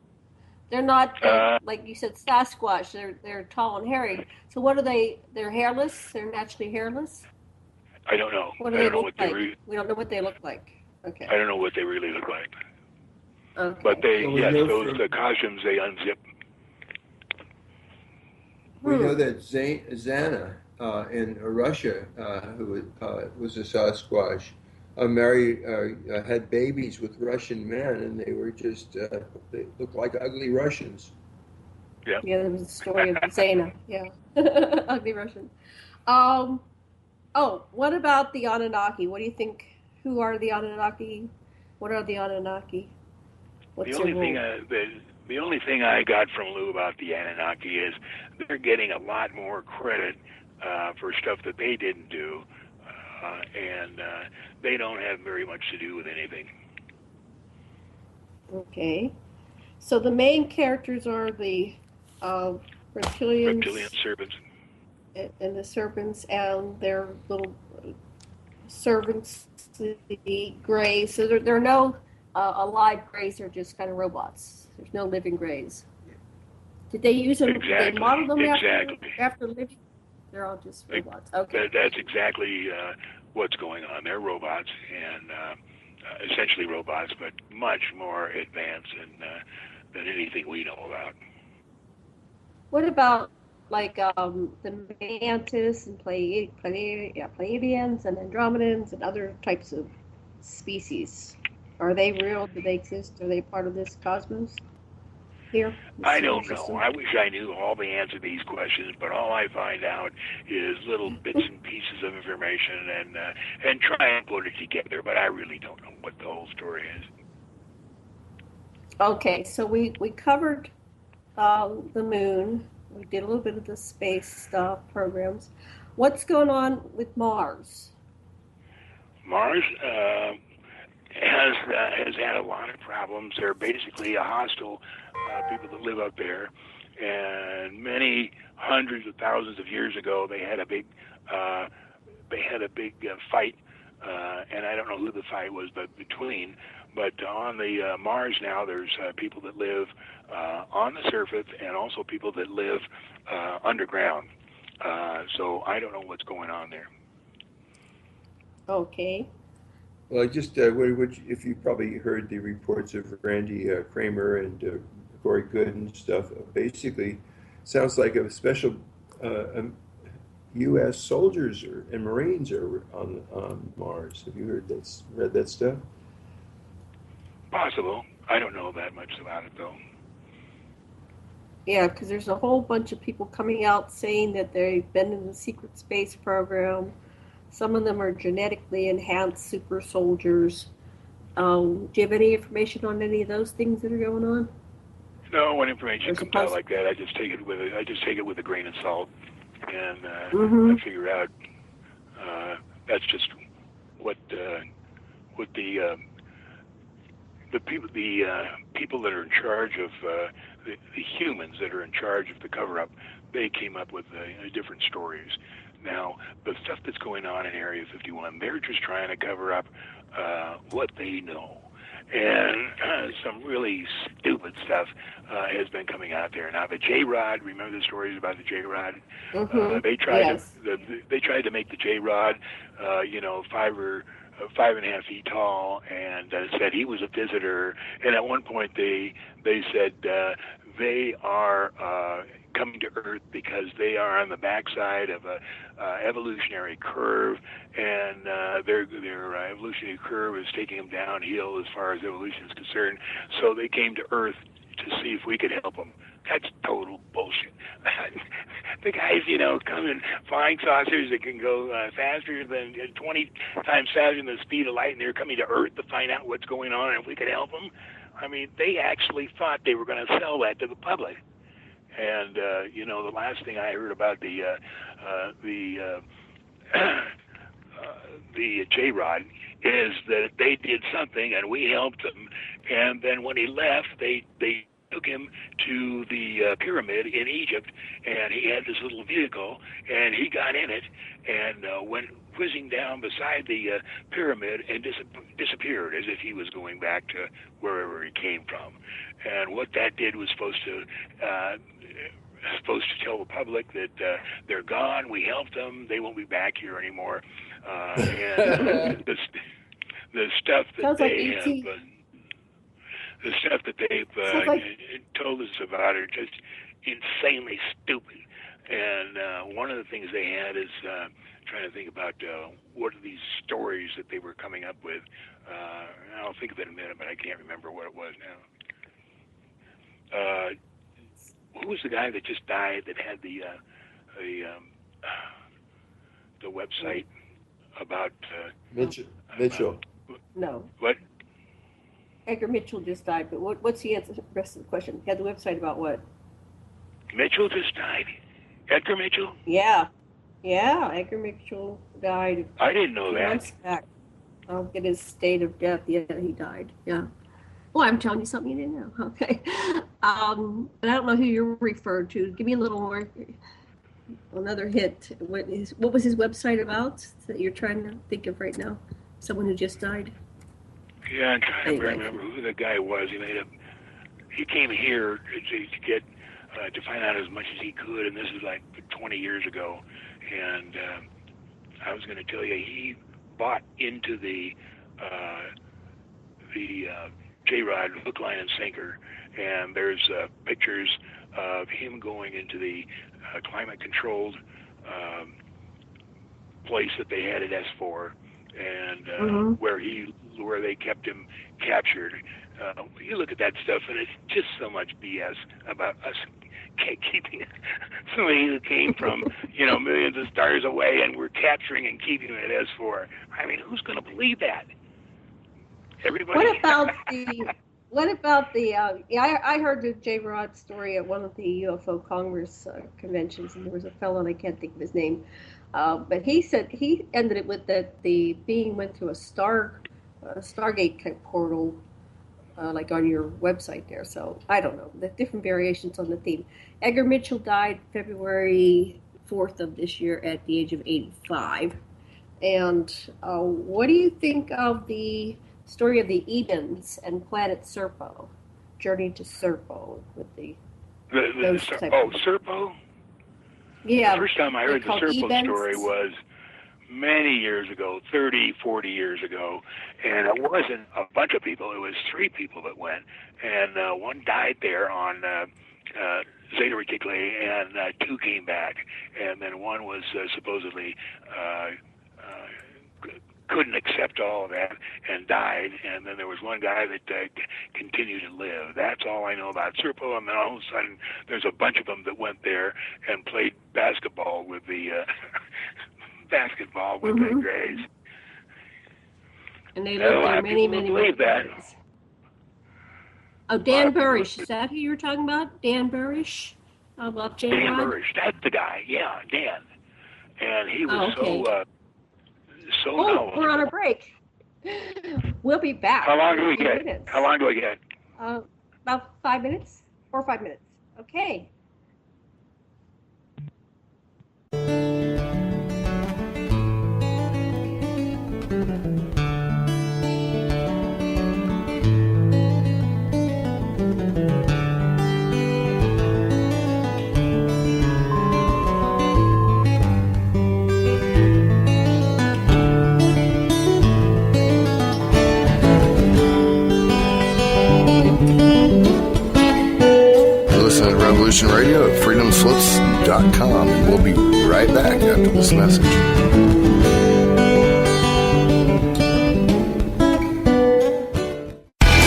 G: They're not like you said, Sasquatch. They're tall and hairy. So what are they? They're hairless. They're naturally hairless.
F: I don't know.
G: What do they look like? We don't know what they look like. Okay.
F: I don't know what they really look like.
G: Okay.
F: But the costumes they unzip.
E: We know that Zana in Russia, who was a Sasquatch, had babies with Russian men, and they were just they looked like ugly Russians.
F: Yeah.
G: Yeah, there was a story of Zana. Yeah, ugly Russian. What about the Anunnaki? What do you think? Who are the Anunnaki? What are the Anunnaki? What's their role?
F: The only thing I got from Lou about the Anunnaki is they're getting a lot more credit for stuff that they didn't do, and they don't have very much to do with anything.
G: Okay. So the main characters are the reptilians.
F: Reptilian serpents.
G: And the serpents and their little servants, the greys. So there are no alive greys. They're just kind of robots. There's no living greys. Did they use them?
F: Exactly.
G: Did they model them
F: Exactly.
G: after living? They're all just robots. Okay.
F: That's exactly what's going on. They're robots, and essentially robots, but much more advanced than anything we know about.
G: What about like the mantis and Pleiadians and Andromedans and other types of species? Are they real? Do they exist? Are they part of this cosmos here?
F: I don't know. I wish I knew all the answer to these questions, but all I find out is little bits and pieces of information and try and put it together, but I really don't know what the whole story is.
G: Okay, so we covered the moon. We did a little bit of the space stuff, programs. What's going on with Mars?
F: Mars, has had a lot of problems. They're basically a hostile people that live up there, and many hundreds of thousands of years ago they had a big fight, and I don't know who the fight was between. But on the Mars now, there's people that live on the surface and also people that live underground. So I don't know what's going on there.
G: Okay.
E: Well, I just, if you probably heard the reports of Randy Kramer and Corey Good and stuff, basically sounds like a special U.S. soldiers and Marines are on Mars. Have you read that stuff?
F: Possible. I don't know that much about it, though.
G: Yeah, because there's a whole bunch of people coming out saying that they've been in the secret space program. Some of them are genetically enhanced super soldiers. Do you have any information on any of those things that are going on?
F: No, when information comes out like that, I just take it with a grain of salt, and I figure out that's just what the people that are in charge of the humans that are in charge of the cover-up, they came up with different stories. Now, the stuff that's going on in Area 51, they're just trying to cover up what they know. And some really stupid stuff has been coming out there. Now, the J-Rod, remember the stories about the J-Rod? They tried to make the J-Rod, 5.5 feet tall, and said he was a visitor. And at one point, they said they are coming to Earth because they are on the backside of a evolutionary curve, and their evolutionary curve is taking them downhill as far as evolution is concerned. So they came to Earth to see if we could help them. That's total bullshit. The guys, come in flying saucers that can go faster than 20 times faster than the speed of light, and they're coming to Earth to find out what's going on and if we could help them. I mean, they actually thought they were going to sell that to the public. And the last thing I heard about the J-Rod is that they did something and we helped them, and then when he left, they took him to the pyramid in Egypt, and he had this little vehicle, and he got in it and went whizzing down beside the pyramid and disappeared as if he was going back to wherever he came from. And what that did was supposed to tell the public that they're gone, we helped them, they won't be back here anymore. And the stuff that they have... the stuff that they've told us about are just insanely stupid. And one of the things they had is trying to think about what are these stories that they were coming up with. I'll think of it in a minute, but I can't remember what it was now. Who was the guy that just died that had the website about...
E: Mitchell.
G: No.
F: What?
G: Edgar Mitchell just died, but what's the answer to the rest of the question? He had the website about what?
F: Mitchell just died? Edgar Mitchell?
G: Yeah, Edgar Mitchell died.
F: I didn't know that.
G: Months back. I'll get his date of death. Yeah, he died. Yeah. Well, I'm telling you something you didn't know. Okay. But I don't know who you're referred to. Give me a little more, another hint. What was his website about that you're trying to think of right now? Someone who just died?
F: Yeah, I'm trying to remember who the guy was. He came here to get to find out as much as he could, and this is like 20 years ago. And I was going to tell you, he bought into the J-Rod hook, line, and sinker. And there's pictures of him going into the climate-controlled place that they had at S4, and where they kept him captured. You look at that stuff, and it's just so much BS about us keeping somebody who came from millions of stars away, and we're capturing and keeping him at S4. I mean, who's going to believe that? Everybody.
G: What about the? I heard the J-Rod story at one of the UFO Congress conventions, and there was a fellow, and I can't think of his name, but he said he ended it with that the being went to a star Stargate type portal, like on your website there. So I don't know, the different variations on the theme. Edgar Mitchell died February 4th of this year at the age of 85. And what do you think of the story of the Edens and planet Serpo, Journey to Serpo, with
F: Serpo?
G: Yeah.
F: The first time I heard the Serpo story was many years ago, 30, 40 years ago, and it wasn't a bunch of people, it was 3 people that went, and one died there on Zeta Reticuli, and 2 came back, and then one was supposedly couldn't accept all of that and died, and then there was one guy that continued to live. That's all I know about Serpo, and then all of a sudden there's a bunch of them that went there and played basketball with the the Greys.
G: And they lived there many years. Oh, Dan Burrish, is that who you were talking about? Dan Burrish? How about Dan
F: Burrish, that's the guy, yeah, Dan. And he was so knowledgeable.
G: We're on a break. We'll be back.
F: How long do we get?
G: About 5 minutes? 4 or 5 minutes. Okay.
H: Revolution Radio at freedomslips.com, and we'll be right back after this message.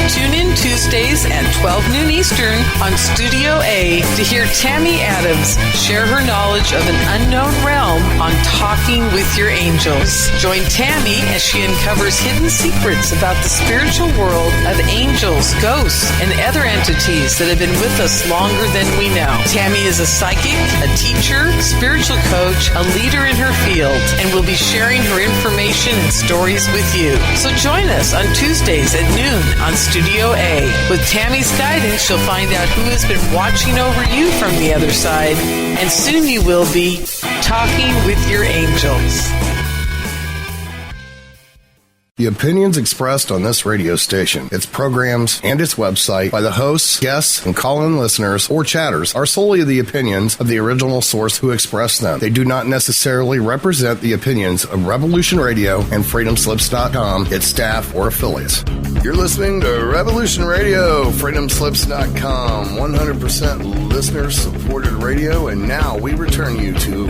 I: Tune in Tuesdays at 12 noon Eastern on Studio A to hear Tammy Adams share her knowledge of an unknown realm on Talking with Your Angels. Join Tammy as she uncovers hidden secrets about the spiritual world of angels, ghosts, and other entities that have been with us longer than we know. Tammy is a psychic, a teacher, spiritual coach, a leader in her field, and will be sharing her information and stories with you. So join us on Tuesdays at noon on Studio A. With Tammy's guidance, you'll find out who has been watching over you from the other side, and soon you will be talking with your angels.
H: The opinions expressed on this radio station, its programs, and its website by the hosts, guests, and call-in listeners or chatters are solely the opinions of the original source who expressed them. They do not necessarily represent the opinions of Revolution Radio and freedomslips.com, its staff, or affiliates. You're listening to Revolution Radio, freedomslips.com, 100% listener-supported radio, and now we return you to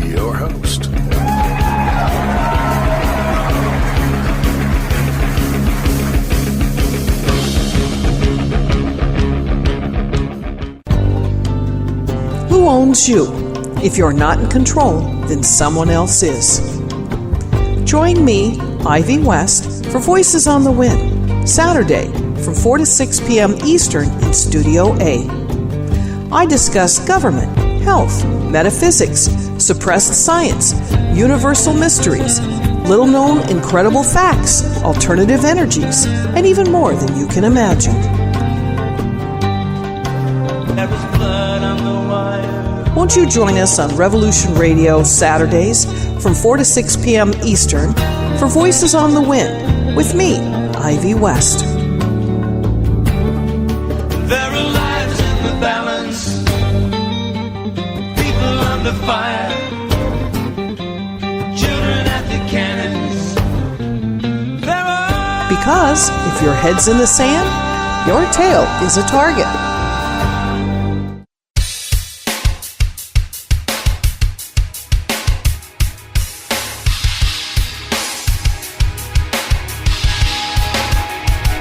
H: your host.
J: Who owns you? If you're not in control, then someone else is. Join me, Ivy West, for Voices on the Wind, Saturday from 4 to 6 p.m. Eastern in Studio A. I discuss government, health, metaphysics, suppressed science, universal mysteries, little-known incredible facts, alternative energies, and even more than you can imagine. Won't you join us on Revolution Radio Saturdays from 4 to 6 p.m. Eastern for Voices on the Wind with me, Ivy West.
K: There are lives in the balance, people under fire, children at the cannons.
J: Because if your head's in the sand, your tail is a target.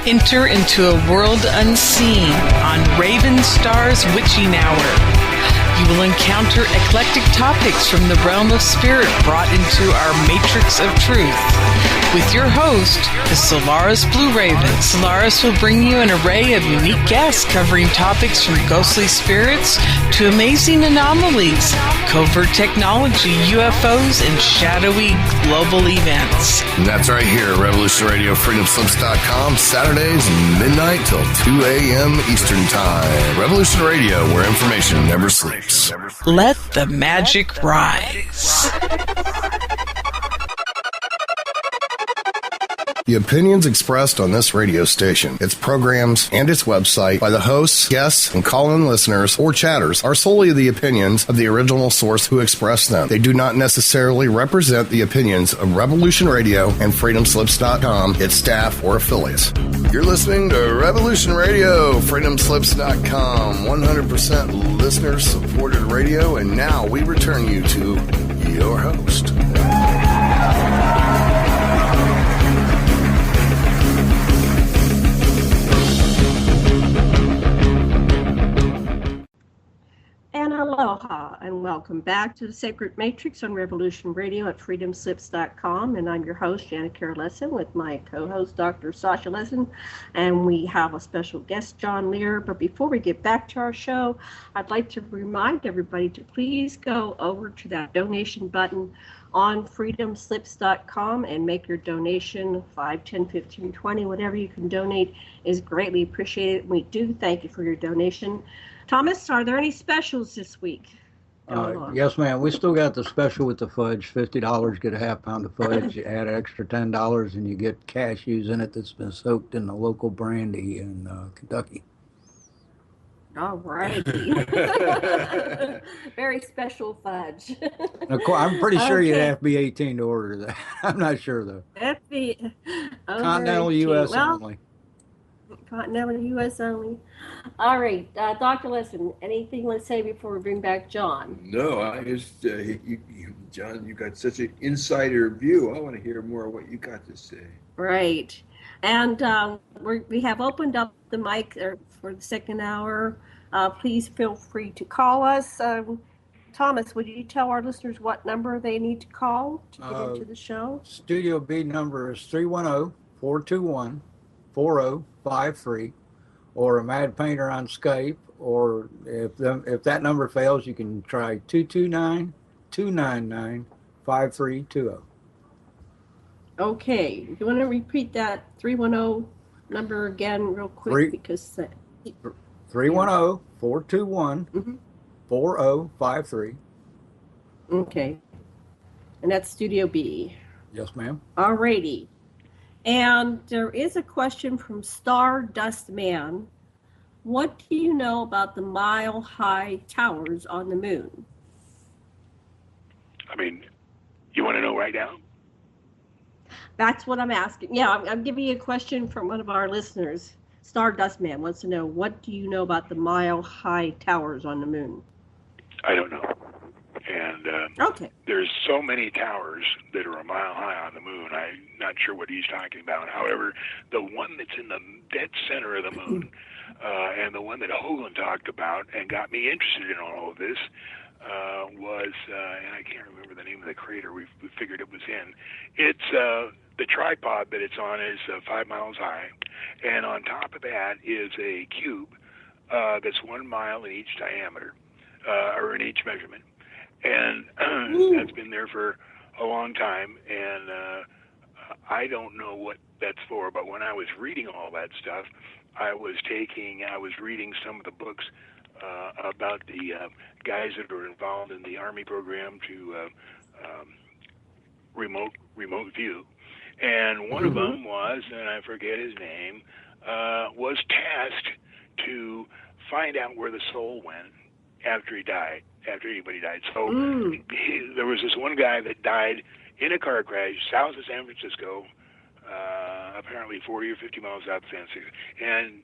I: Enter into a world unseen on Raven Star's Witching Hour. You will encounter eclectic topics from the realm of spirit brought into our matrix of truth. With your host, the Solaris Blue Raven. Solaris will bring you an array of unique guests covering topics from ghostly spirits to amazing anomalies, covert technology, UFOs, and shadowy global events.
H: And that's right here, Revolution Radio, freedomslips.com, Saturdays, midnight till 2 a.m. Eastern Time. Revolution Radio, where information never sleeps.
I: Let the magic rise.
H: The opinions expressed on this radio station, its programs, and its website by the hosts, guests, and call-in listeners or chatters are solely the opinions of the original source who expressed them. They do not necessarily represent the opinions of Revolution Radio and freedomslips.com, its staff, or affiliates. You're listening to Revolution Radio, freedomslips.com, 100% listener-supported radio, and now we return you to your host.
D: Aloha and welcome back to the Sacred Matrix on Revolution Radio at freedomslips.com, and I'm your host Janet Kira Lessin with my co-host Dr. Sasha Lessin, and we have a special guest, John Lear. But before we get back to our show, I'd like to remind everybody to please go over to that donation button on freedomslips.com and make your donation. 5, 10, 15, 20, whatever you can donate is greatly appreciated. We do thank you for your donation. Thomas, are there any specials this week?
L: Yes, ma'am. We still got the special with the fudge. $50, get a half pound of fudge. You add an extra $10 and you get cashews in it that's been soaked in the local brandy in Kentucky.
D: All right. Very special fudge.
L: I'm pretty sure you'd have to be 18 to order that. I'm not sure, though. Continental U.S. only.
D: Continental U.S. only. All right, Dr. Lessin, anything you want to say before we bring back John?
E: No, I just, John, you got such an insider view. I want to hear more of what you got to say.
D: Right. And we have opened up the mic for the second hour. Please feel free to call us. Thomas, would you tell our listeners what number they need to call to get into the show?
L: Studio B number is 310-421-4053, or a Mad Painter on Skype, or if that number fails, you can try 229-299-5320.
D: Okay, you want to repeat that 310 number again real quick? Because
L: 310-421-4053.
D: Okay, and that's Studio B.
L: Yes, ma'am.
D: All righty. And there is a question from Stardust Man. What do you know about the mile-high towers on the moon?
F: I mean, you want to know right now?
D: That's what I'm asking. Yeah, I'm giving you a question from one of our listeners. Stardust Man wants to know, what do you know about the mile-high towers on the moon?
F: I don't know. And
D: okay.
F: There's so many towers that are a mile high on the moon. I'm not sure what he's talking about. However, the one that's in the dead center of the moon, and the one that Hoagland talked about and got me interested in all of this, was, and I can't remember the name of the crater we figured it was in. It's the tripod that it's on is 5 miles high, and on top of that is a cube that's 1 mile in each diameter, or in each measurement. And that's been there for a long time, and I don't know what that's for, but when I was reading all that stuff, I was reading some of the books about the guys that are involved in the Army program to remote view, and one of them was, and I forget his name, was tasked to find out where the soul went after anybody died. So there was this one guy that died in a car crash south of San Francisco, apparently 40 or 50 miles out of San Francisco, and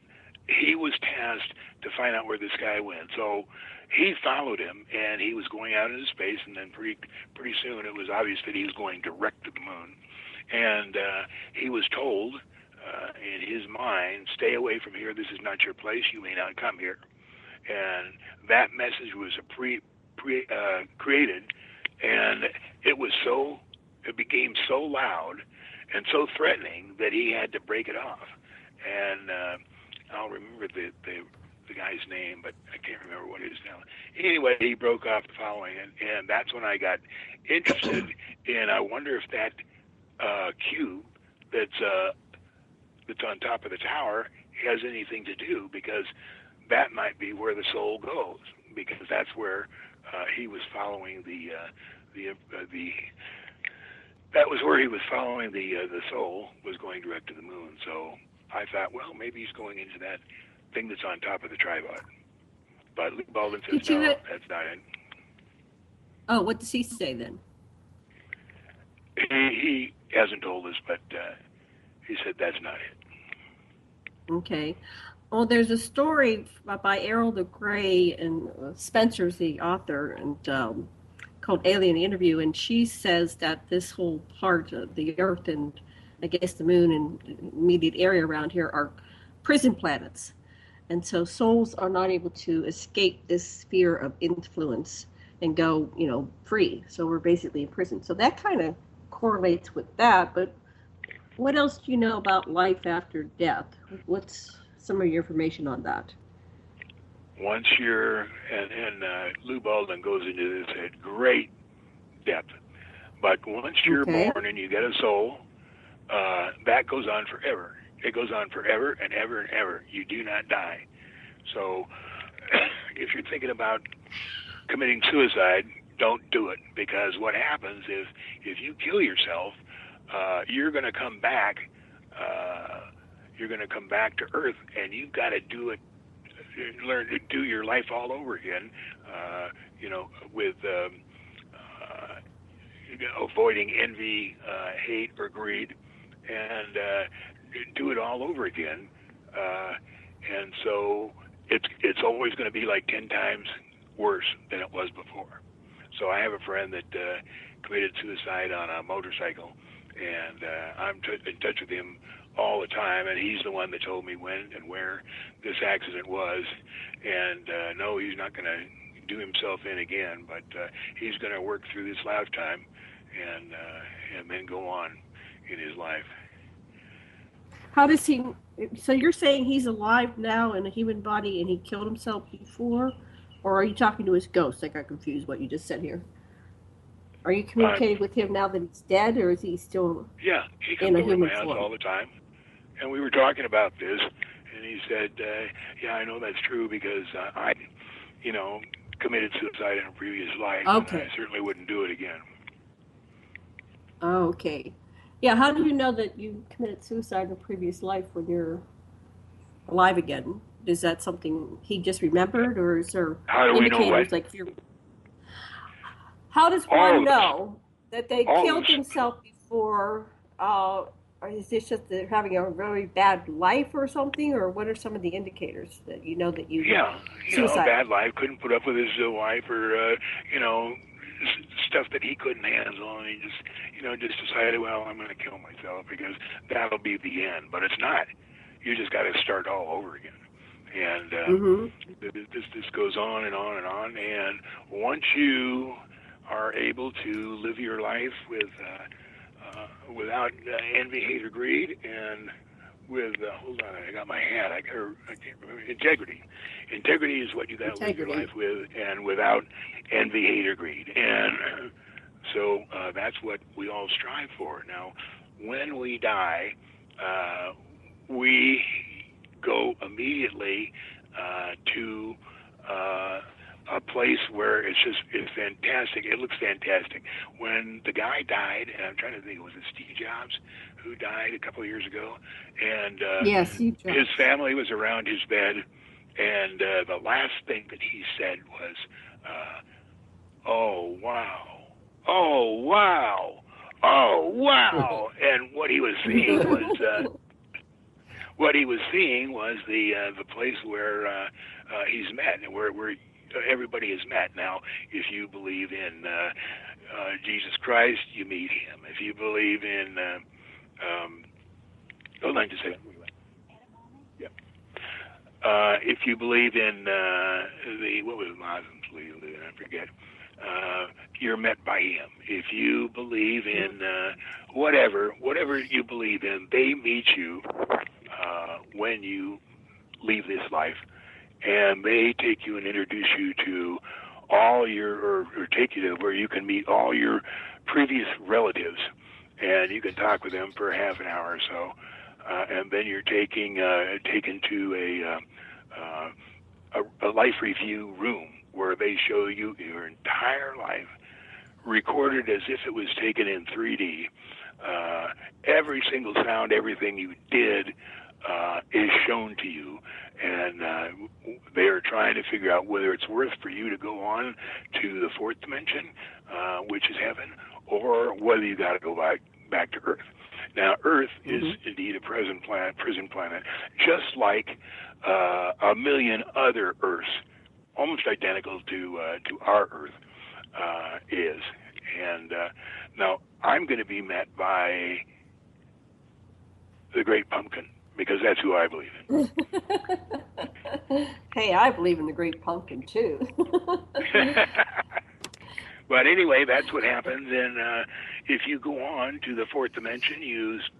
F: he was tasked to find out where this guy went. So he followed him, and he was going out into space, and then pretty soon it was obvious that he was going direct to the moon. And he was told in his mind, stay away from here, this is not your place, you may not come here. and that message was created, and it became so loud and so threatening that he had to break it off. And I'll remember the guy's name, but I can't remember what it is now. Anyway, he broke off the following, and that's when I got interested in, I wonder if that cube that's on top of the tower has anything to do, because that might be where the soul goes, because that's where he was following that was where he was following the soul was going direct to the moon. So I thought, well, maybe he's going into that thing that's on top of the tripod. But Lee Baldwin says, no, that's not it.
D: Oh, what does he say then?
F: He hasn't told us, but he said that's not it.
D: Okay. Well, there's a story by Errol the Grey, and Spencer's the author, and called Alien Interview, and she says that this whole part of the Earth and I guess the moon and immediate area around here are prison planets. And so souls are not able to escape this sphere of influence and go, free. So we're basically in prison. So that kind of correlates with that. But what else do you know about life after death? What's some of your information on that?
F: Once you're, and Lou Baldwin goes into this at great depth, but once you're born and you get a soul, that goes on forever. It goes on forever and ever and ever. You do not die. So if you're thinking about committing suicide, don't do it, because what happens is if you kill yourself, you're going to come back. You're going to come back to Earth, and you've got to do it. Learn to do your life all over again. With avoiding envy, hate, or greed, and do it all over again. And so it's always going to be like 10 times worse than it was before. So I have a friend that committed suicide on a motorcycle, and I'm in touch with him all the time, and he's the one that told me when and where this accident was. And no, he's not going to do himself in again, but he's going to work through this lifetime and then go on in his life.
D: How does he? So you're saying he's alive now in a human body, and he killed himself before, or are you talking to his ghost? I got confused what you just said here. Are you communicating with him now that he's dead, or is he still?
F: Yeah, he comes over to my house all the time, and we were talking about this, and he said, "Yeah, I know that's true because I, committed suicide in a previous life.
D: Okay.
F: And I certainly wouldn't do it again."
D: Okay. Yeah, how do you know that you committed suicide in a previous life when you're alive again? Is that something he just remembered, or is there indicators like if you're? How does one know that they killed themselves before? Or is this just they're having a very bad life or something, or what are some of the indicators that you know that you?
F: Yeah, bad life, couldn't put up with his wife, or stuff that he couldn't handle, and he just decided, well, I'm going to kill myself because that'll be the end. But it's not. You just got to start all over again. And this goes on and on and on. And once you are able to live your life without envy, hate, or greed, and with hold on, I got my hat. I can't remember. Integrity. Integrity is what you got to live your life with, and without envy, hate, or greed. And so that's what we all strive for. Now, when we die, we go immediately to a place where it's fantastic. It looks fantastic. When the guy died, and I'm trying to think, was it Steve Jobs who died a couple of years ago? And
D: yes, Steve Jobs.
F: His family was around his bed, and the last thing that he said was, "Oh wow, oh wow, oh wow," and what he was seeing was. What he was seeing was the place where he's met, and where everybody is met. Now, if you believe in Jesus Christ, you meet him. If you believe in, hold on just a second. Yeah. if you believe in what was Muslims believe in? I forget. You're met by him. If you believe in whatever you believe in, they meet you when you leave this life, and they take you and introduce you to all your, or take you to where you can meet all your previous relatives, and you can talk with them for half an hour or so, and then you're taken to a life review room where they show you your entire life recorded as if it was taken in 3D. Every single sound, everything you did is shown to you, and they are trying to figure out whether it's worth for you to go on to the fourth dimension, which is heaven, or whether you got to go back to Earth. Now, Earth is indeed a prison planet, just like a million other Earths, almost identical to our Earth is. And now I'm going to be met by the Great Pumpkin, because that's who I believe in.
G: Hey, I believe in the Great Pumpkin, too.
F: But anyway, that's what happens. And if you go on to the fourth dimension,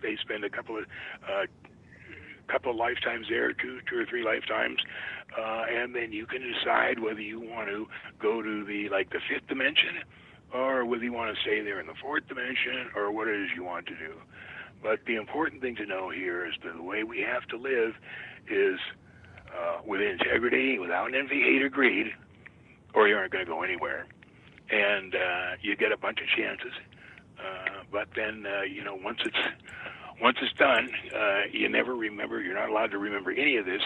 F: they spend a couple of lifetimes there, two or three lifetimes, and then you can decide whether you want to go to the fifth dimension, or whether you want to stay there in the fourth dimension, or what it is you want to do. But the important thing to know here is that the way we have to live is with integrity, without envy, hate, or greed, or you aren't going to go anywhere. And you get a bunch of chances, but then once it's done, you never remember. You're not allowed to remember any of this.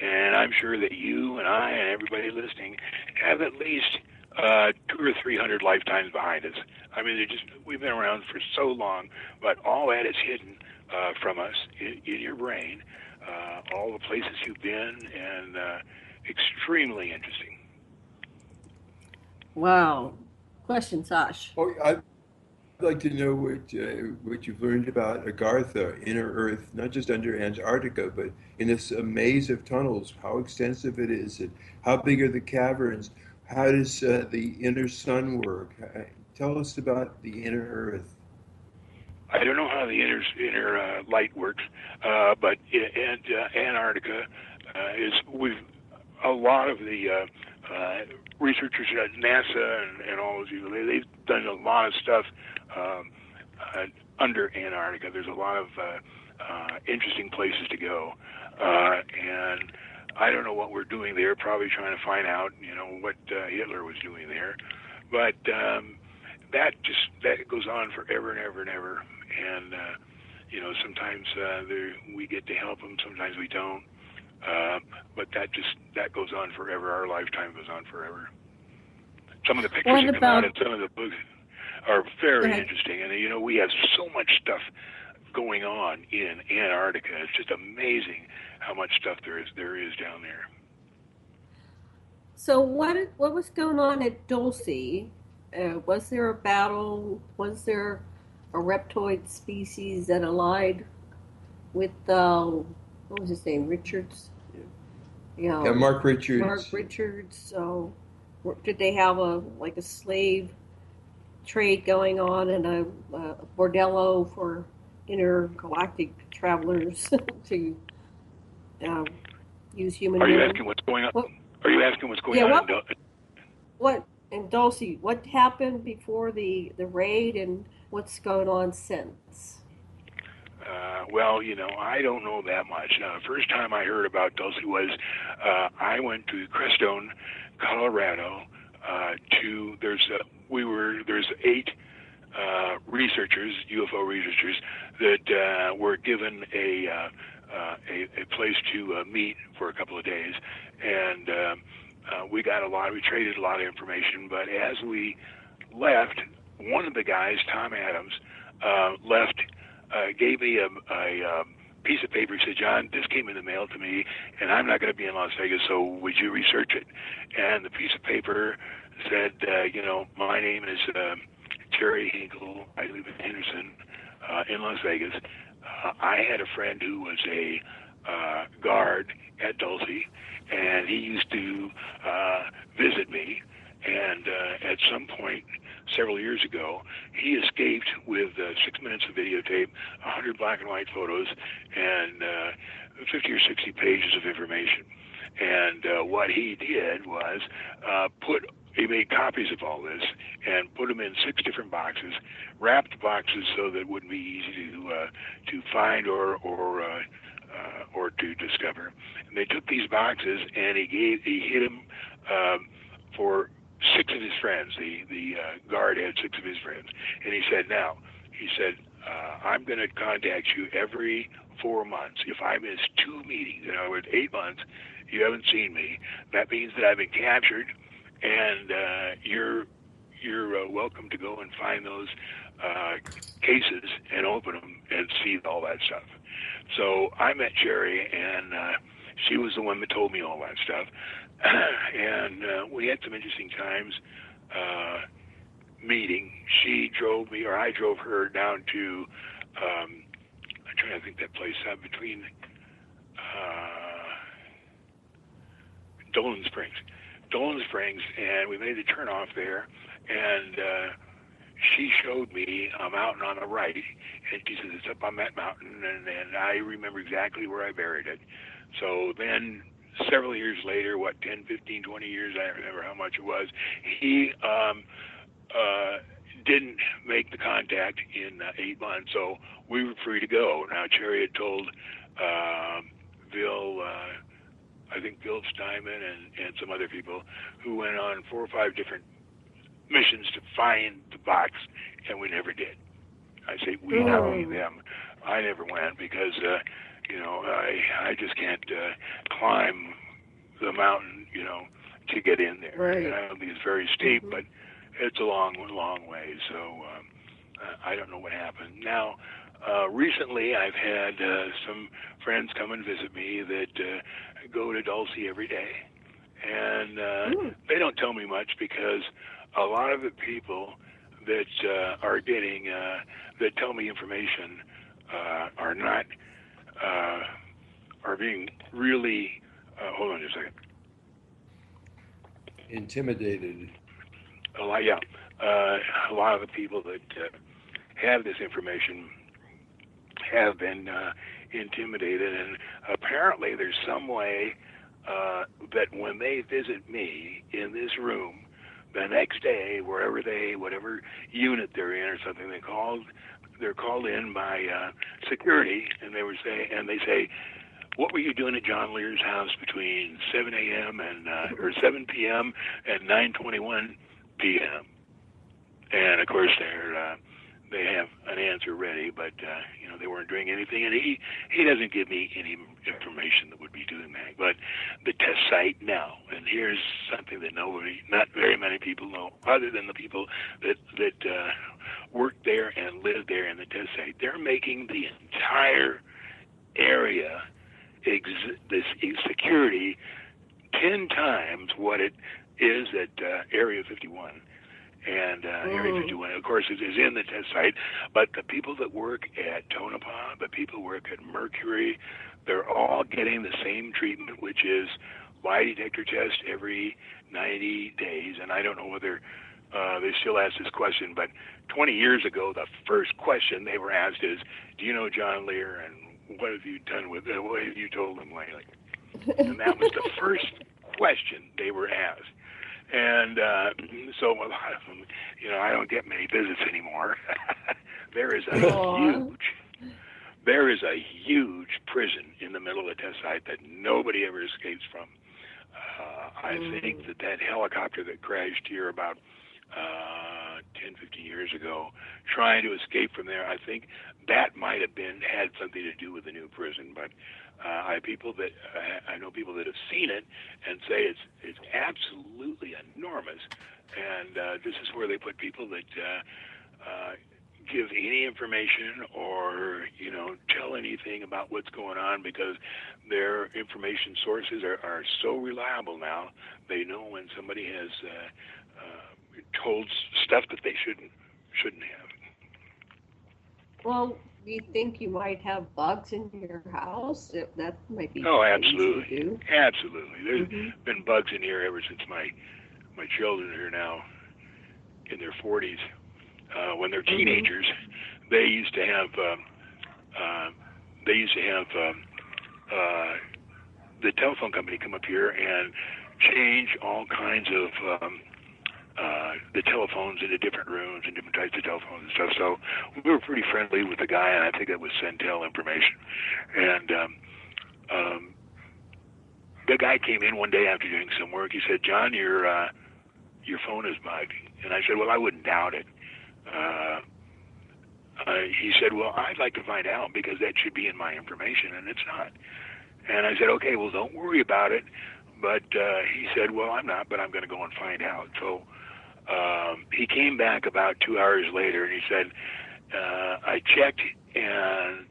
F: And I'm sure that you and I and everybody listening have at least 200 or 300 lifetimes behind us. I mean, we've been around for so long, but all that is hidden from us in your brain. All the places you've been, and extremely interesting.
G: Wow. Question, Sash.
E: Oh, I'd like to know what you've learned about Agartha, inner Earth, not just under Antarctica, but in this maze of tunnels, how extensive it is, and how big are the caverns, how does the inner sun work? Tell us about the inner Earth.
F: I don't know how the inner light works, but Antarctica is with a lot of the researchers at NASA and all those people. They've done a lot of stuff under Antarctica. There's a lot of interesting places to go, and I don't know what we're doing there. Probably trying to find out, what Hitler was doing there, but that goes on forever and ever and ever. And sometimes we get to help them, sometimes we don't. But that goes on forever. Our lifetime goes on forever. Some of the pictures that come out in some of the books are very interesting, and we have so much stuff going on in Antarctica. It's just amazing how much stuff there is down there.
G: So what was going on at Dulce? Was there a battle? Was there a reptoid species that allied with what was his name? Richards?
E: Yeah, Mark Richards.
G: Mark Richards. So did they have a slave trade going on and a bordello for intergalactic travelers to use human?
F: Are you asking what's going on? Are you asking what's going on?
G: What in Dulce? What happened before the raid, and what's going on since?
F: Well, I don't know that much. First time I heard about Dulce was I went to Crestone, Colorado. There's 8 researchers, UFO researchers, that were given a place to meet for a couple of days, and we traded a lot of information. But as we left, one of the guys, Tom Adams, gave me a piece of paper. He said, "John, this came in the mail to me, and I'm not going to be in Las Vegas, so would you research it?" And the piece of paper said, my name is Terry Hinkle. I live in Henderson, in Las Vegas. I had a friend who was a guard at Dulce, and he used to visit me. And at some point, several years ago, he escaped with 6 minutes of videotape, 100 black and white photos, and 50 or 60 pages of information. And what he did was he made copies of all this and put them in 6 different boxes, wrapped the boxes so that it wouldn't be easy to find or to discover. And they took these boxes and he hid them for 6 of his friends. The guard had 6 of his friends, and he said, I'm going to contact you every 4 months. If I miss 2 meetings, in other words, 8 months, you haven't seen me. That means that I've been captured, and you're welcome to go and find those cases and open them and see all that stuff. So I met Sherry, and she was the one that told me all that stuff. And we had some interesting times meeting. She drove me, or I drove her down to, I'm trying to think that place between Dolan Springs, and we made the turn off there, and she showed me a mountain on the right, and she says, it's up on that mountain, and I remember exactly where I buried it. So then several years later, 10, 15, 20 years, I don't remember how much it was, he didn't make the contact in 8 months, so we were free to go. Now, Cherry had told Bill Steinman and some other people who went on 4 or 5 different missions to find the box, and we never did. I say we, not me, them. I never went because, I just can't climb the mountain, to get in there.
G: Right.
F: And I don't think it's very steep, but it's a long, long way. So I don't know what happened. Now, recently I've had some friends come and visit me that go to Dulce every day. And they don't tell me much because a lot of the people that are getting, that tell me information are not, are being really, hold on just a second.
E: Intimidated.
F: A lot of the people that have this information have been intimidated, and apparently there's some way that when they visit me in this room, the next day, whatever unit they're in or something, they're called in by security, and they say, what were you doing at John Lear's house between 7 a.m. or 7 p.m. and 9:21 p.m.? And of course they have an answer ready, but they weren't doing anything, and he doesn't give me any information that would be doing that. But the test site now, and here's something that not very many people know, other than the people that work there and live there in the test site. They're making the entire area, this security, 10 times what it is at Area 51. And Area 51, of course, is in the test site. But the people that work at Tonopah, the people who work at Mercury, they're all getting the same treatment, which is lie detector test every 90 days. And I don't know whether they still ask this question, but 20 years ago, the first question they were asked is, do you know John Lear, and what have you done with it? What have you told him lately? And that was the first question they were asked. And so a lot of them, I don't get many visits anymore. There is a huge prison in the middle of the test site that nobody ever escapes from. I think that helicopter that crashed here about 10, 15 years ago, trying to escape from there, I think that might have had something to do with the new prison. But I know people that have seen it and say it's absolutely enormous. And this is where they put people that give any information or tell anything about what's going on, because their information sources are so reliable now. They know when somebody has told stuff that they shouldn't have.
G: Well, Do you think you might have bugs in your house? That might be.
F: Oh,
G: easy
F: absolutely,
G: to do.
F: absolutely. There's been bugs in here ever since my children are now in their 40s. When they're teenagers, they used to have the telephone company come up here and change all kinds of the telephones into different rooms and different types of telephones and stuff. So we were pretty friendly with the guy, and I think it was Centel information. And the guy came in one day after doing some work. He said, "John, your phone is bugged." And I said, "Well, I wouldn't doubt it." He said, "Well, I'd like to find out because that should be in my information, and it's not." And I said, "Okay, well, don't worry about it." But he said, "Well, I'm not, but I'm going to go and find out." So he came back about 2 hours later, and he said, "I checked, and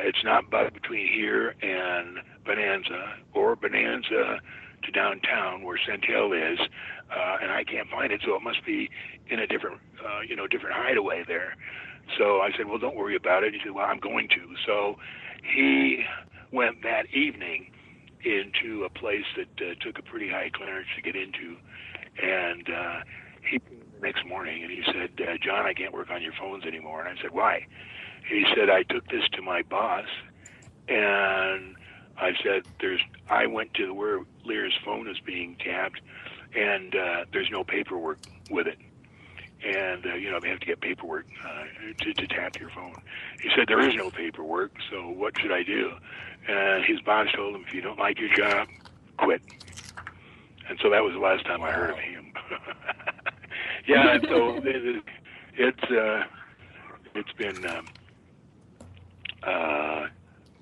F: it's not bugged between here and Bonanza or Bonanza to downtown where Centel is, and I can't find it, so it must be in a different, different hideaway there." So I said, "Well, don't worry about it." He said, "Well, I'm going to." So he went that evening into a place that took a pretty high clearance to get into, and he came the next morning and he said, "John, I can't work on your phones anymore." And I said, "Why?" He said, "I took this to my boss, and I said, I went to where Lear's phone is being tapped, and there's no paperwork with it. And, they have to get paperwork to tap your phone." He said, "There is no paperwork, so what should I do?" And his boss told him, "If you don't like your job, quit." And so that was the last time I heard of him. Yeah, so it's been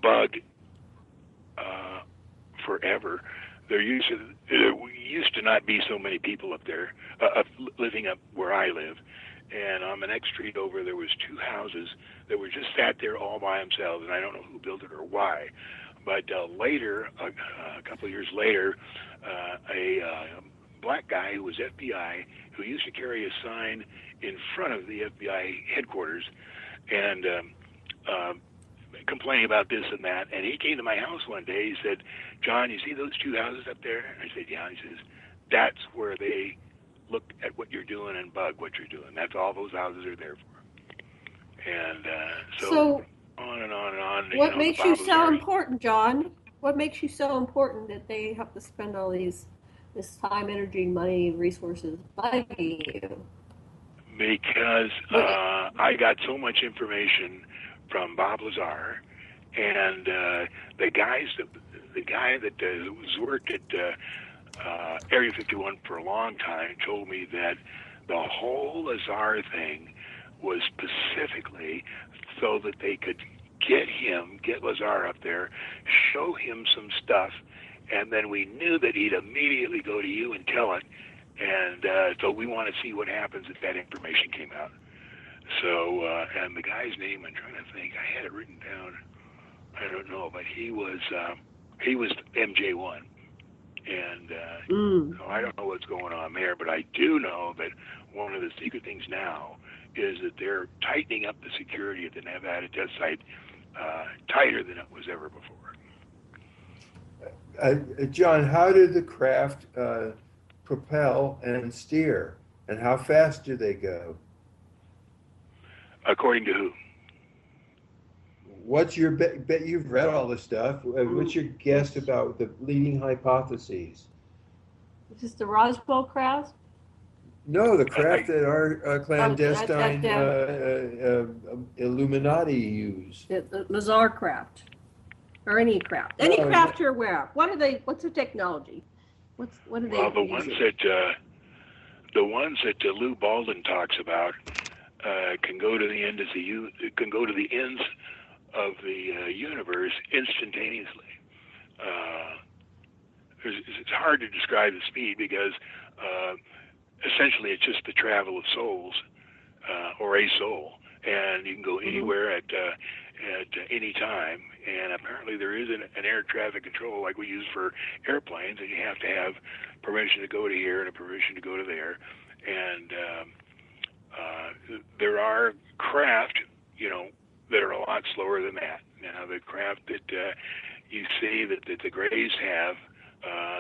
F: bugged forever. There used to not be so many people up there living up where I live, and on the next street over there was two houses that were just sat there all by themselves, and I don't know who built it or why. But later, a couple of years later, a black guy who was FBI, who used to carry a sign in front of the FBI headquarters, and complaining about this and that, and he came to my house one day. He said, "John, you see those two houses up there?" And I said, "Yeah." He says, "That's where they look at what you're doing and bug what you're doing. That's all those houses are there for." And so on and on and on.
G: What makes you so important, John? What makes you so important that they have to spend all this time, energy, money, resources bugging you?
F: Because I got so much information from Bob Lazar, and the guy that was worked at Area 51 for a long time told me that the whole Lazar thing was specifically so that they could get Lazar up there, show him some stuff, and then we knew that he'd immediately go to you and tell it, and so we want to see what happens if that information came out. So, and the guy's name, I'm trying to think, I had it written down, I don't know, but he was MJ1, and so I don't know what's going on there, but I do know that one of the secret things now is that they're tightening up the security at the Nevada test site tighter than it was ever before.
E: John, how did the craft propel and steer, and how fast do they go?
F: According to who?
E: What's your bet? You've read all this stuff. What's your guess about the leading hypotheses?
G: Is this the Roswell craft?
E: No, the craft that our clandestine Illuminati use.
G: The Lazar craft, or any craft, craft you're aware of. What's the technology? What are they?
F: Well, the ones that Lou Baldwin talks about can go to the ends of the universe instantaneously. It's hard to describe the speed because essentially it's just the travel of souls or a soul, and you can go anywhere at any time. And apparently there is an air traffic control like we use for airplanes, and you have to have permission to go to here and a permission to go to there. And there are craft, that are lot slower than that. Now, the craft that you see that the Greys have,